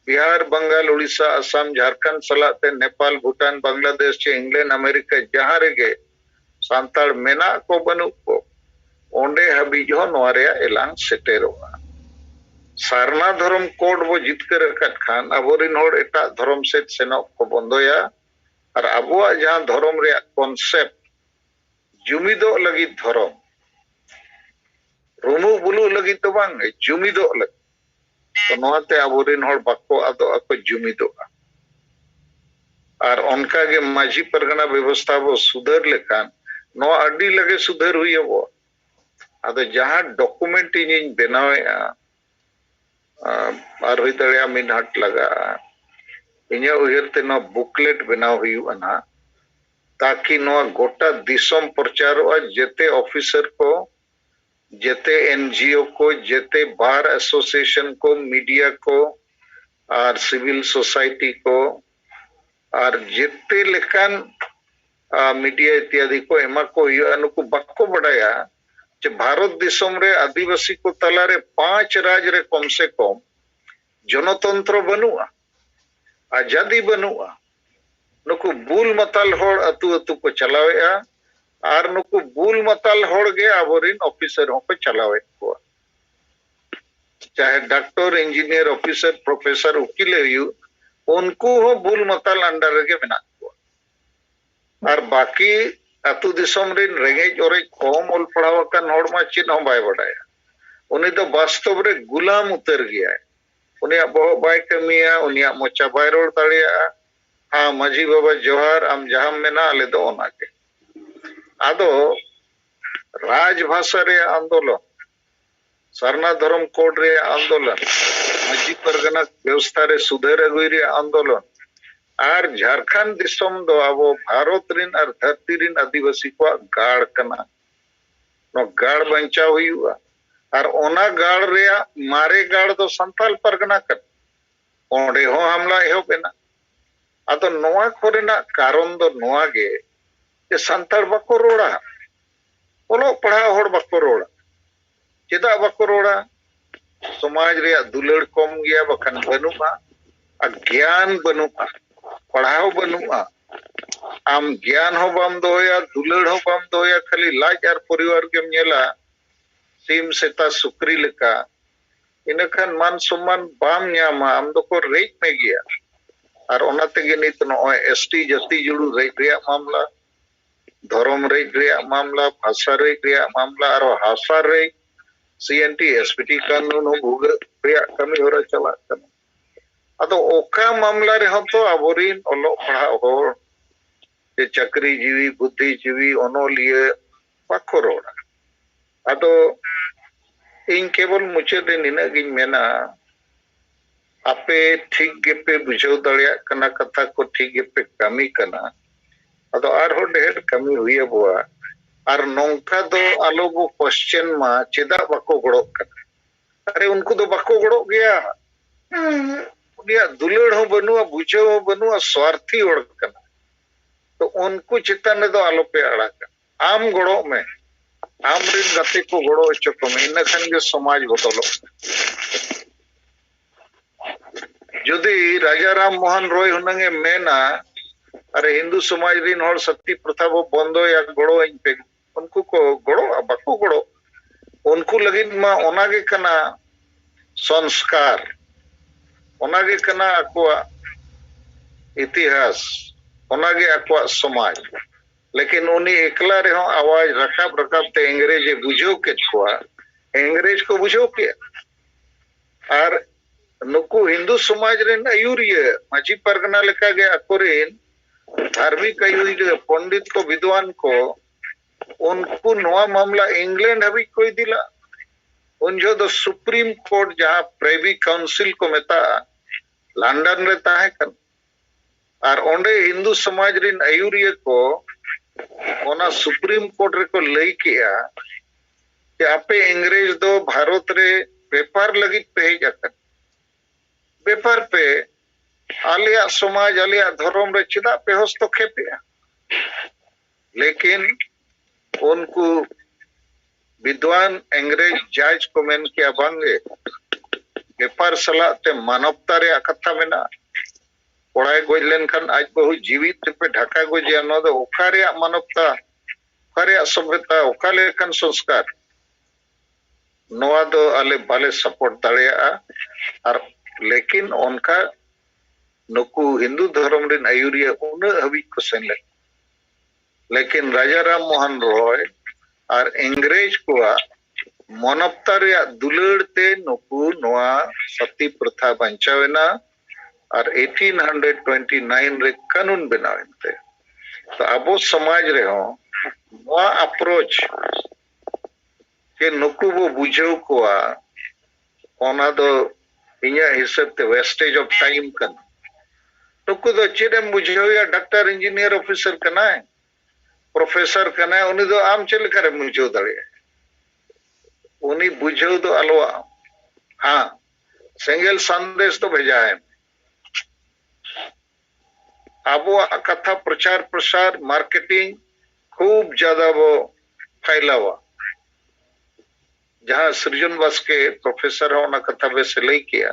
बिहार बंगाल उड़ीसा असम झारखंड सलाते नेपाल भूटान बांग्लादेश चे इंग्लैंड अमेरिका जहां रेगे सांताल मेना को बनु को ओंडे हबीज हो नोरे एलांग सेटेरोगा सारना धर्म कोड वो जितकर रखत खान अबोरिन होड़ एटा धर्म से सेनो को बंदोया और अबुआ जहां धर्म रे कॉन्सेप्ट जुमिदो लगी धर्म रुमु बुलु लगी तो बांग जुमिदो लगी तो नोते अबोरिन होड़ बाको आदो अको जुमिदो और उनका के माझी परगना व्यवस्था वो सुधर लेखान नो अड्डी लगे सुधर हुई है वो आदो जहां डॉक्यूमेंट इन बनावे और हुई दड़िया मिनट लगा इन्हें उयरते नो बुकलेट बनाव हुई ना ताकि नो गोटा दिसम प्रचार जेते ऑफिसर को जेते एनजीओ को जेते बार एसोसिएशन को मीडिया को और सिविल सोसाइटी को और जेते लेकान मीडिया इत्यादि को एमा को अनुको बक्को बढ़ाया जे भारत दिसम रे आदिवासी को तलारे 5 राज रे कम से कम जनतंत्र बनुआ आजादी बनुआ नुकु बुल मताल होड़ अतु अतु को चलावेआ और नुकु बुल मताल होड़ गे आबोरिन ऑफिसर को चलावे को चाहे डॉक्टर इंजीनियर ऑफिसर प्रोफेसर उकिल हुई उनको हो बुल मताल अंडर गे बना को और बाकी अतु दिसम रिन रेंगेज और कम ओल पढ़ाव कान होड़ मा चिन हो बाय बडाया उनी तो वास्तव रे गुलाम उतर गया है उनिया बहु बाय कमिया उनिया मोचा बाय रोड दाड़िया हाँ माझी बाबा जोहार आम जहां मेना आले दो ओना के आदो राजभाषा रे आंदोलन सरना धर्म कोड रे आंदोलन माझी परगना व्यवस्था रे सुधर अगुई रे आंदोलन और झारखंड दिसम दो अब भारत रिन और धरती रिन आदिवासी को गाड़ कना नो गाड़ बंचा हुई हुआ और ओना गाड़ रे मारे गाड़ दो संताल परगना कर ओंडे हो हमला एहो बेना अतो नोआ कोरेना कारण दो नोआ गे जे संताल बको रोड़ा ओलो पढ़ा होड़ बको रोड़ा चेदा बको रोड़ा समाज रे दुलड़ कम गया बखन बनुआ ज्ञान बनुआ पढ़ाओ बनुआ आम ज्ञान हो बाम दोया दुलड़ हो बाम दोया खाली लाज और परिवार के नेला सीम सेता सुक्री लेका इनखान मान सम्मान बाम न्यामा आम दो को रेज में गया और ओनाते गे नित नो एसटी जाति जुड़ू रेज रे मामला धर्म रेज रे मामला भाषा रेज रे मामला और हासा रेज सीएनटी एसपीटी कानून हो भूग रे कमी होरा चला कना अतो ओका मामला रे हम तो अबोरिन ओलो पढ़ा होड़ जे चक्री जीवी बुद्धि जीवी ओनोलिए बाको रोड़ा अतो इन केवल मुझे दे निना गिन मेना आपे ठीक गे पे बुझाव दड़िया कना कथा को ठीक गे पे कमी कना अतो आर हो ढेर कमी हुई बुआ और नोंका दो आलो बो क्वेश्चन मा चेदा बाको गड़ो कना अरे उनको तो बाको गड़ो गया उनिया दुलड़ हो बनुआ बुझो हो बनुआ स्वार्थी ओड़ कना तो उनको चितान दो आलो पे अड़ा कर आम गड़ो में आम रिन गति को गड़ो चको में इन खान के समाज बदलो जुदी राजा राम मोहन रॉय हुनंगे मेना अरे हिंदू समाज रिन होड़ सती प्रथा वो बंदो या गड़ो इन पे उनको को गड़ो बाको गड़ो उनको लगिन मा ओनागे कना संस्कार ओनागे कना अकुआ इतिहास ओनागे अकुआ समाज लेकिन उन्हीं एकला रे आवाज रकाब रकाब ते अंग्रेज बुझो के छुआ अंग्रेज को बुझो के और नुकु हिंदू समाज रे अयुरिय माझी परगना लेका गे अकोरिन धार्मिक अयुरिय पंडित को विद्वान को उनको नवा मामला इंग्लैंड हबी कोई दिला उन जो द सुप्रीम कोर्ट जहां प्रेवी काउंसिल को मेता लंदन रे ताहे कन और ओंडे हिंदू समाज रिन अयुरिय को ओना सुप्रीम कोर्ट रे को लई किया कि आपे अंग्रेज दो भारत रे व्यापार लगी पे जाकर व्यापार पे आलिया समाज आलिया धर्म रे चिदा पे हस्तक्षेप लेकिन उनको विद्वान अंग्रेज जज को मेन किया बांगे बेपार सलाते मानवता रे कथा मेना कोड़ाई गोज लेन खान आज बहु जीवित पे ढाका गोजिया नो दो ओकारे मानवता ओकारे सभ्यता ओकाले खान संस्कार नोआ दो आले बाले सपोर्ट दाड़िया और लेकिन उनका नुकु हिंदू धर्म रिन आयुरिया उन हबी को सेन ले लेकिन राजा राम मोहन रॉय और अंग्रेज को मानवता रे दुलड़ते नुकु नोआ सती प्रथा बंचावेना और 1829 रे कानून बनावेनते तो अबो समाज रे हो नोआ अप्रोच के नुकु वो बुझाव को ओना दो इया हिसाब ते वेस्टेज ऑफ टाइम कन नुकु दो चेदम बुझाव या डॉक्टर इंजीनियर ऑफिसर कना है प्रोफेसर कना उनी दो आम चल करे बुझाव दड़े उनी बुझाव दो अलवा हाँ सेंगेल संदेश तो भेजा है अबो कथा प्रचार प्रसार मार्केटिंग खूब ज्यादा वो फैलावा जहाँ सृजन बास्के प्रोफेसर है उना कथा बेसे लई किया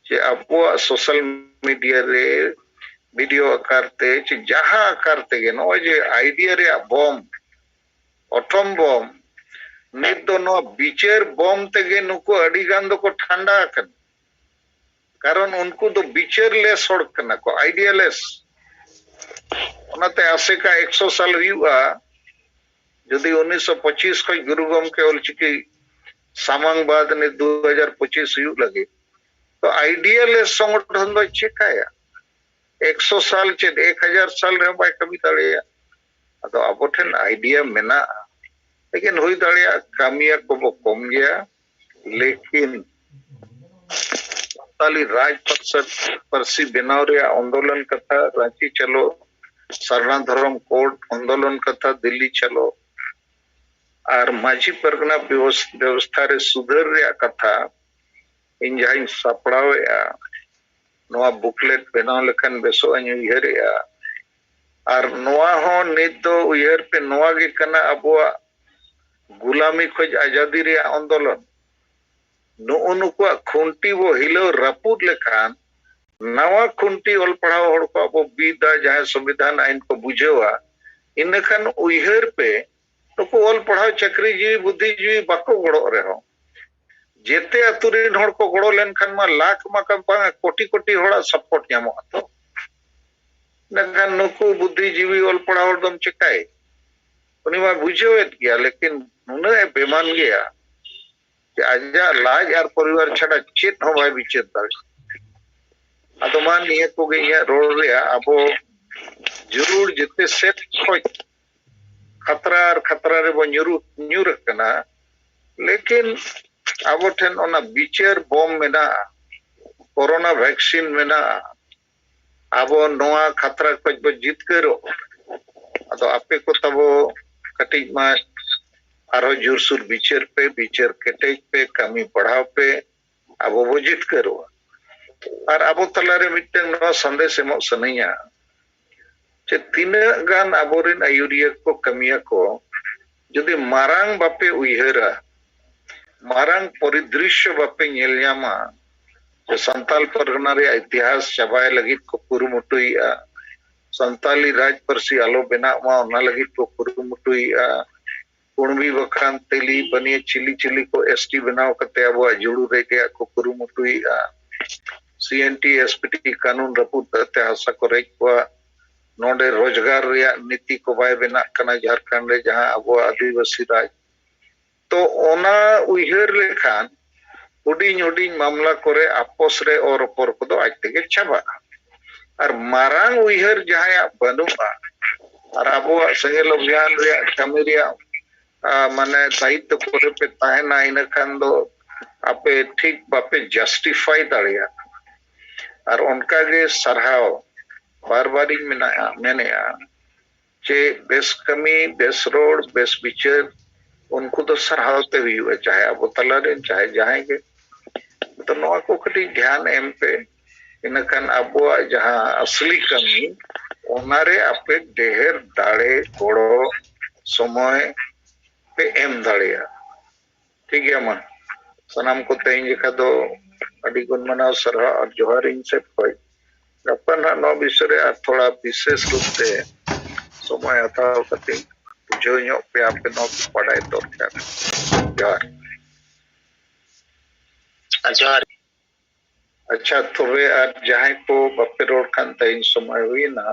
जे अबो सोशल मीडिया रे वीडियो आकारते चे जहाँ आकारते गे नो जे आइडिया रे बम ऑटम बम नित दो नो बिचेर बम तेगे नुको अड़ी गान दो को ठंडा कन कारण उनको दो बिचेर लेस होड़ कना को आइडिया लेस उनाते आसे का 100 साल हुआ यदि 1925 को गुरु गम के ओलचिकी सामांग बाद ने 2025 हुई लगे तो आइडिया लेस संगठन दो चेकाया 100 साल चे 1000 साल रे बाय कमी दाड़िया तो अब ठेन आइडिया मेना लेकिन हुई दाड़िया कामिया को वो कम गया लेकिन संताली राज परसी बनाव रे आंदोलन कथा रांची चलो सरना धर्म कोर्ट आंदोलन कथा दिल्ली चलो और माझी परगना व्यवस्था रे सुधर रे कथा इन जहां सपड़ावे नोआ बुकलेट बनाव लेखन बेसो अनु उयहरेया और नोआ हो नित दो उयहर पे नोआ गे कना अबुआ गुलामी खोज आजादी रे आंदोलन नुको खुंटी वो हिलो रापुद लेखान नवा खुंटी ओल पढ़ाव हड़ को अब बीदा जहां संविधान आइन को बुझेवा इनखान उयहर पे नुको ओल पढ़ाव चक्री जीवी बुद्धिजीवी बाको गड़ो रहो जेते अतुरीन हड़ को गड़ो लेन खान मा लाख मा कम पा कोटी कोटी हड़ा सपोर्ट न्यामो तो नखान नुको बुद्धिजीवी ओल पढ़ाव दम चिकाय उनी मा बुझेवेत गया लेकिन नुने बेमान गया आजा लाज और परिवार छड़ा चेत हो भाई विचेत दाड़े अदो मान निये को गया रोड रे अबो जरूर जिते सेट खोज खतरा रे बो न्यूर कना लेकिन अब ठेन ओना बिचेर बम मेना कोरोना वैक्सीन मेना अब नोआ खतरा खोज बो जितकरो अदो आपे को तबो कटिज मा आरो जोरसुर बिचेर केटेज पे कमी बढ़ाव पे अब वो जितकरो और अब तलारे मिटन नो संदेश एमो सनैया चे तीन गान अबोरिन आयुरिया को कमिया को जदि मारांग बापे उयहरा मारांग परिदृश्य बापे नेलयामा जे संताल परगना रे इतिहास चबाय लगित को कुरुमुटुइया संताली राज परसी आलो बेना मा ओना लगित को कुरुमुटुइया कुणबी बखान तेली बनिए चिली को एसटी बनाव कते अब जुड़ू रे गया को कुरुमुटुइया सीएनटी एसपीटी कानून रपूत ते हसा को रेज को नोडे रोजगार रिया नीति को बाय बेना कना झारखंड रे जहां अब आदिवासी राज तो ओना उयहर लेखान हुडिंग मामला करे आपस रे और ऊपर को दो आज तेगे छबा और मारांग उयहर जहां बनुआ और अब संगेल अभियान रे कमी रिया माने दायित्व करे पे ताहेना इन खान दो आपे ठीक बापे जस्टिफाई दाड़िया और उनका गे सरहाव बार-बारी मैंने चे बेस कमी बेस रोड बेस बिचर उनको तो सरहावते हुए चाहे अब तलारे चाहे जहां के तो नोआ को कटी ध्यान एम पे इनखान अब जहां असली कमी ओनारे आपे ढेर दाड़े गोड़ो समय पे एम दाड़िया ठीक गया मा सनाम को तेज जखा दो अड़ी गुण मनाव सरहा और जोहार इन से कोई गप्पा ना नो विषय और थोड़ा विशेष रूप से समय हताव करते जो ᱧᱚᱜ पे आपके नो पढ़ाई दरकार जोहार जोहार अच्छा तबे और जहां को बापे रोड खान तेज समय हुई ना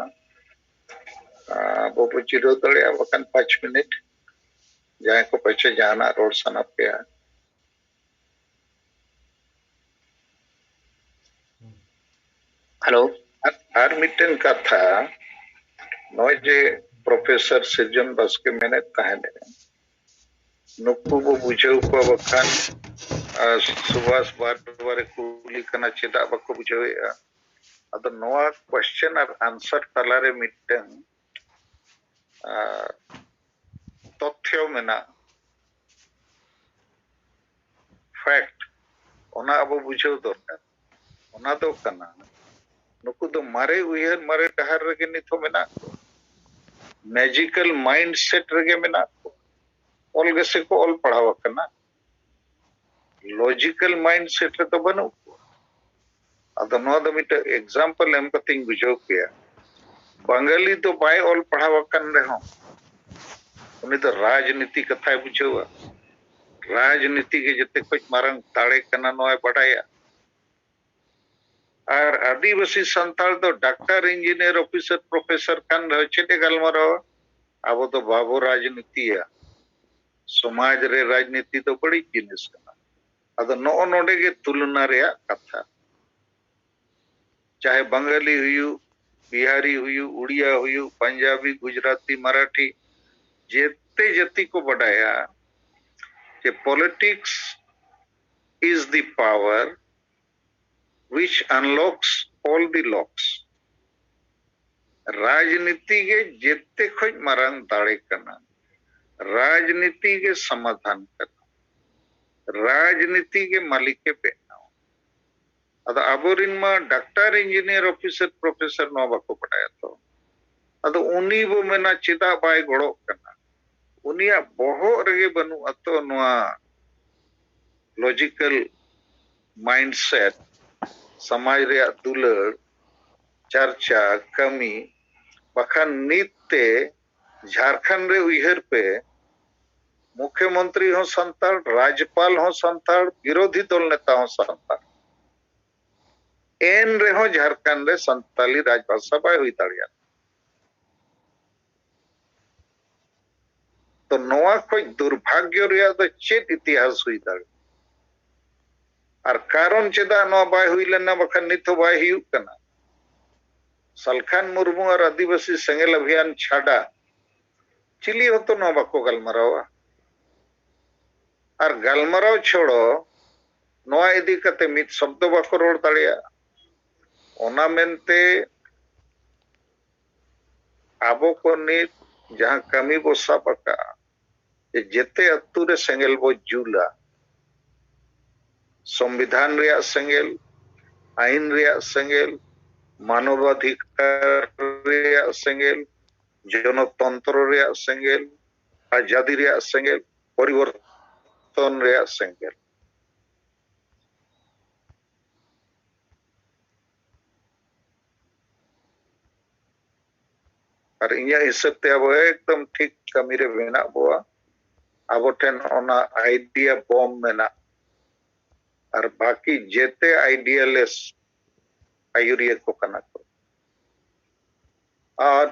बाबू चिरो दड़े बकान 5 मिनट जहां को पचे जाना रोड सना पे हेलो और मिटन कथा नॉय जे प्रोफेसर सृजन बास्के मेने ताहने नुकु बो बुझाव को बखान सुभाष बार कुली कना चेदा बको बुझावेआ अद नोआ क्वेश्चन और आंसर तलारे मिटन तथ्य मेना फैक्ट ओना अब बुझाव दरकार ओना दो कना नुकु दो मारे उयहर मारे डहर रगे निथो मेना मैजिकल माइंड सेट रगे मेना ऑल गसे को ऑल पढ़ावा कना लॉजिकल माइंड सेट रे तो बनो अद नो द मिट एग्जांपल एम कतिंग बुझो किया बंगाली तो बाय ऑल पढ़ावा कन रे हो उनी तो राजनीति कथा बुझोवा राजनीति के जते कुछ मारंग ताड़े कना नोय पढ़ाया और आदिवासी संताल तो डॉक्टर इंजीनियर ऑफिसर प्रोफेसर कान चेते गलमारो अब तो बाबू राजनीति है समाज रे राजनीति तो बड़ी जिनिस कना अद नो नोडे के तुलना रे कथा चाहे बंगाली हुयु बिहारी हुयु उड़िया हुयु पंजाबी गुजराती मराठी जेते जति को बढ़ाया कि politics is the power which unlocks all the locks राजनीति के जेते खोज मारंग दाड़े करना राजनीति के समाधान करना राजनीति के मालिक के बेना अद अबोरिन मा डॉक्टर इंजीनियर ऑफिसर प्रोफेसर नो बाको पढ़ाया तो अद उनी वो मेना चिदा बाय गड़ो करना उनिया बहु रगे बनु अतो नोआ लॉजिकल माइंडसेट समाज रे दुलड़ चर्चा कमी बखान नित्य झारखंड रे उइहर पे मुख्यमंत्री हो संताल राज्यपाल हो संताल विरोधी दल नेता हो संताल एन रे हो झारखंड रे संताली राजभाषा बाय हुई दाड़िया तो नोआ कोई दुर्भाग्य रे तो चेत इतिहास हुई दाड़िया और कारण चेदा नो बाय हुई लेना बखान नितो बाय हुई कना सलखान मुर्मू और आदिवासी सेंगेल अभियान छाड़ा चिली हो तो नो बाको गलमरावा और गलमराव छोड़ो नोआ इदी कते मित शब्द बाको रोड दाड़िया ओना मेनते आबो को नित जहां कमी बो सापका जेते अतु रे सेंगेल बो जुला संविधान रिया सेंगेल आईन रिया सेंगेल मानवाधिकार रिया सेंगेल जनतंत्र रिया सेंगेल आजादी रिया सेंगेल परिवर्तन रिया सेंगेल और इया हिसाब ते अब एकदम ठीक कमी रे बेना बोआ अब ठेन ओना आइडिया बॉम्ब मेना और बाकी जेते आइडियालेस आयुरिया को कना को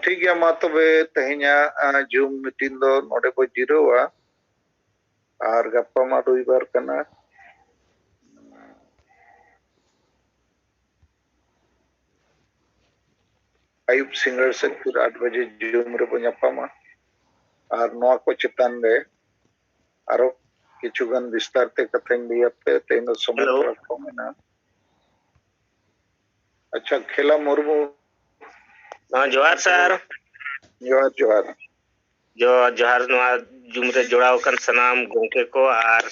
ठीक है मा तबे तेहना जूम मीटिंग दो नोडे को जिरोवा और गप्पा मा रविवार कना आयुब सिंगर से फिर 8 बजे जूम रे बन्यापामा और नोआ को चितान रे आरो किचुगन विस्तार ते कथें लिया पे तेनो समय रखो में ना अच्छा खेला मुर्मू जोहार सर जोहार जोहार जोहार नोआ जुम रे जोड़ाव कन सनाम गोंके को आर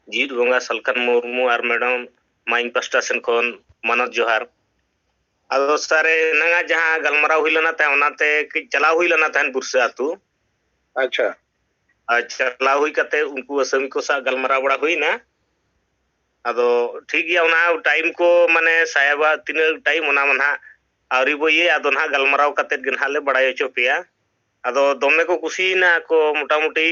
जीत गोंगा सलकन मुर्मू आर मैडम माइन पास्टा सेन कोन मनोज जोहार आदो सारे नंगा जहां गलमरा हुई लना ता ओनाते कि चला हुई लना ता बुरसे आतु अच्छा चला हुई कते उनको असमी को सा गलमरा बड़ा हुई ना अदो ठीक गया उना टाइम को माने साहेबा तीन टाइम उना मना आवरी बो ये अदो ना गलमराव कते गनहाले बड़ा चो पिया अदो दोमे को कुसी ना को मोटा मोटी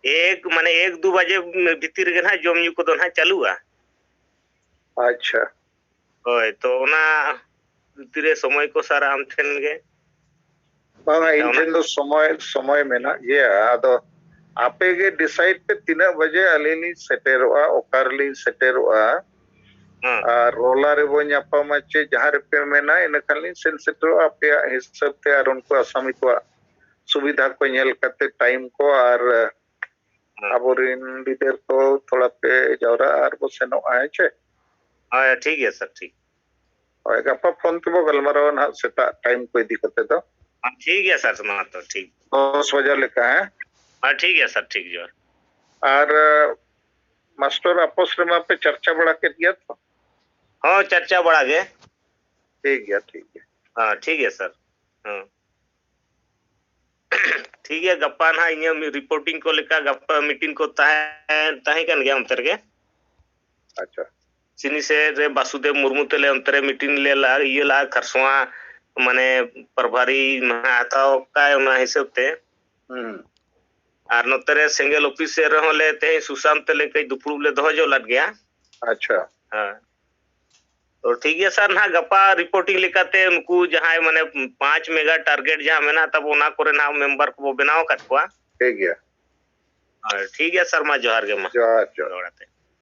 एक माने 1-2 बजे भीतर के ना जम यू को दो ना चालूआ। अच्छा होय तो उना तीरे समय को सारा आम ठेन गे बांगा इन ठेन दो समय में ना ये अदो आपे के डिसाइड पे 3 बजे अलीनी सेटेरोआ ओकारली सेटेरोआ रोला रे बो न्यापा चे जहां रे पे मेना इन खाली सेन सेटेरो आपे हिसाब ते आर उनको आसामी को सुविधा को नेल करते टाइम को और अबोरिन लीडर को थोड़ा पे जावरा और वो सेनो आए छे। हां ठीक है सर ठीक और गप्पा फोन के बो गलमराव ना सेटा टाइम को इदी करते तो ठीक है सर सुना तो ठीक 10 बजे लेका है। हां ठीक है सर ठीक जो और मास्टर आपस में पे चर्चा बड़ा कर दिया था। हां चर्चा बड़ा गे ठीक है हां ठीक है सर हां ठीक है गप्पा ना इन रिपोर्टिंग को लेका गप्पा मीटिंग को ताहे कन गया अंतर के अच्छा सिनी से रे वासुदेव मुर्मू तेले अंतरे मीटिंग ले ला ये ला खरसवा माने प्रभारी महाताओ का उना हिसाब ते और नतरे सिंगल ऑफिस से रहले ते सुशांत तेले कई दुपुड़ ले दो जो लग गया। अच्छा हां तो ठीक है सर ना गप्पा रिपोर्टिंग लिखाते उनको जहां माने 5 मेगा टारगेट जहां मेना तब उना करे ना मेंबर को बनाओ कटवा ठीक है ठीक है सर मा जोहार गे मा जोहार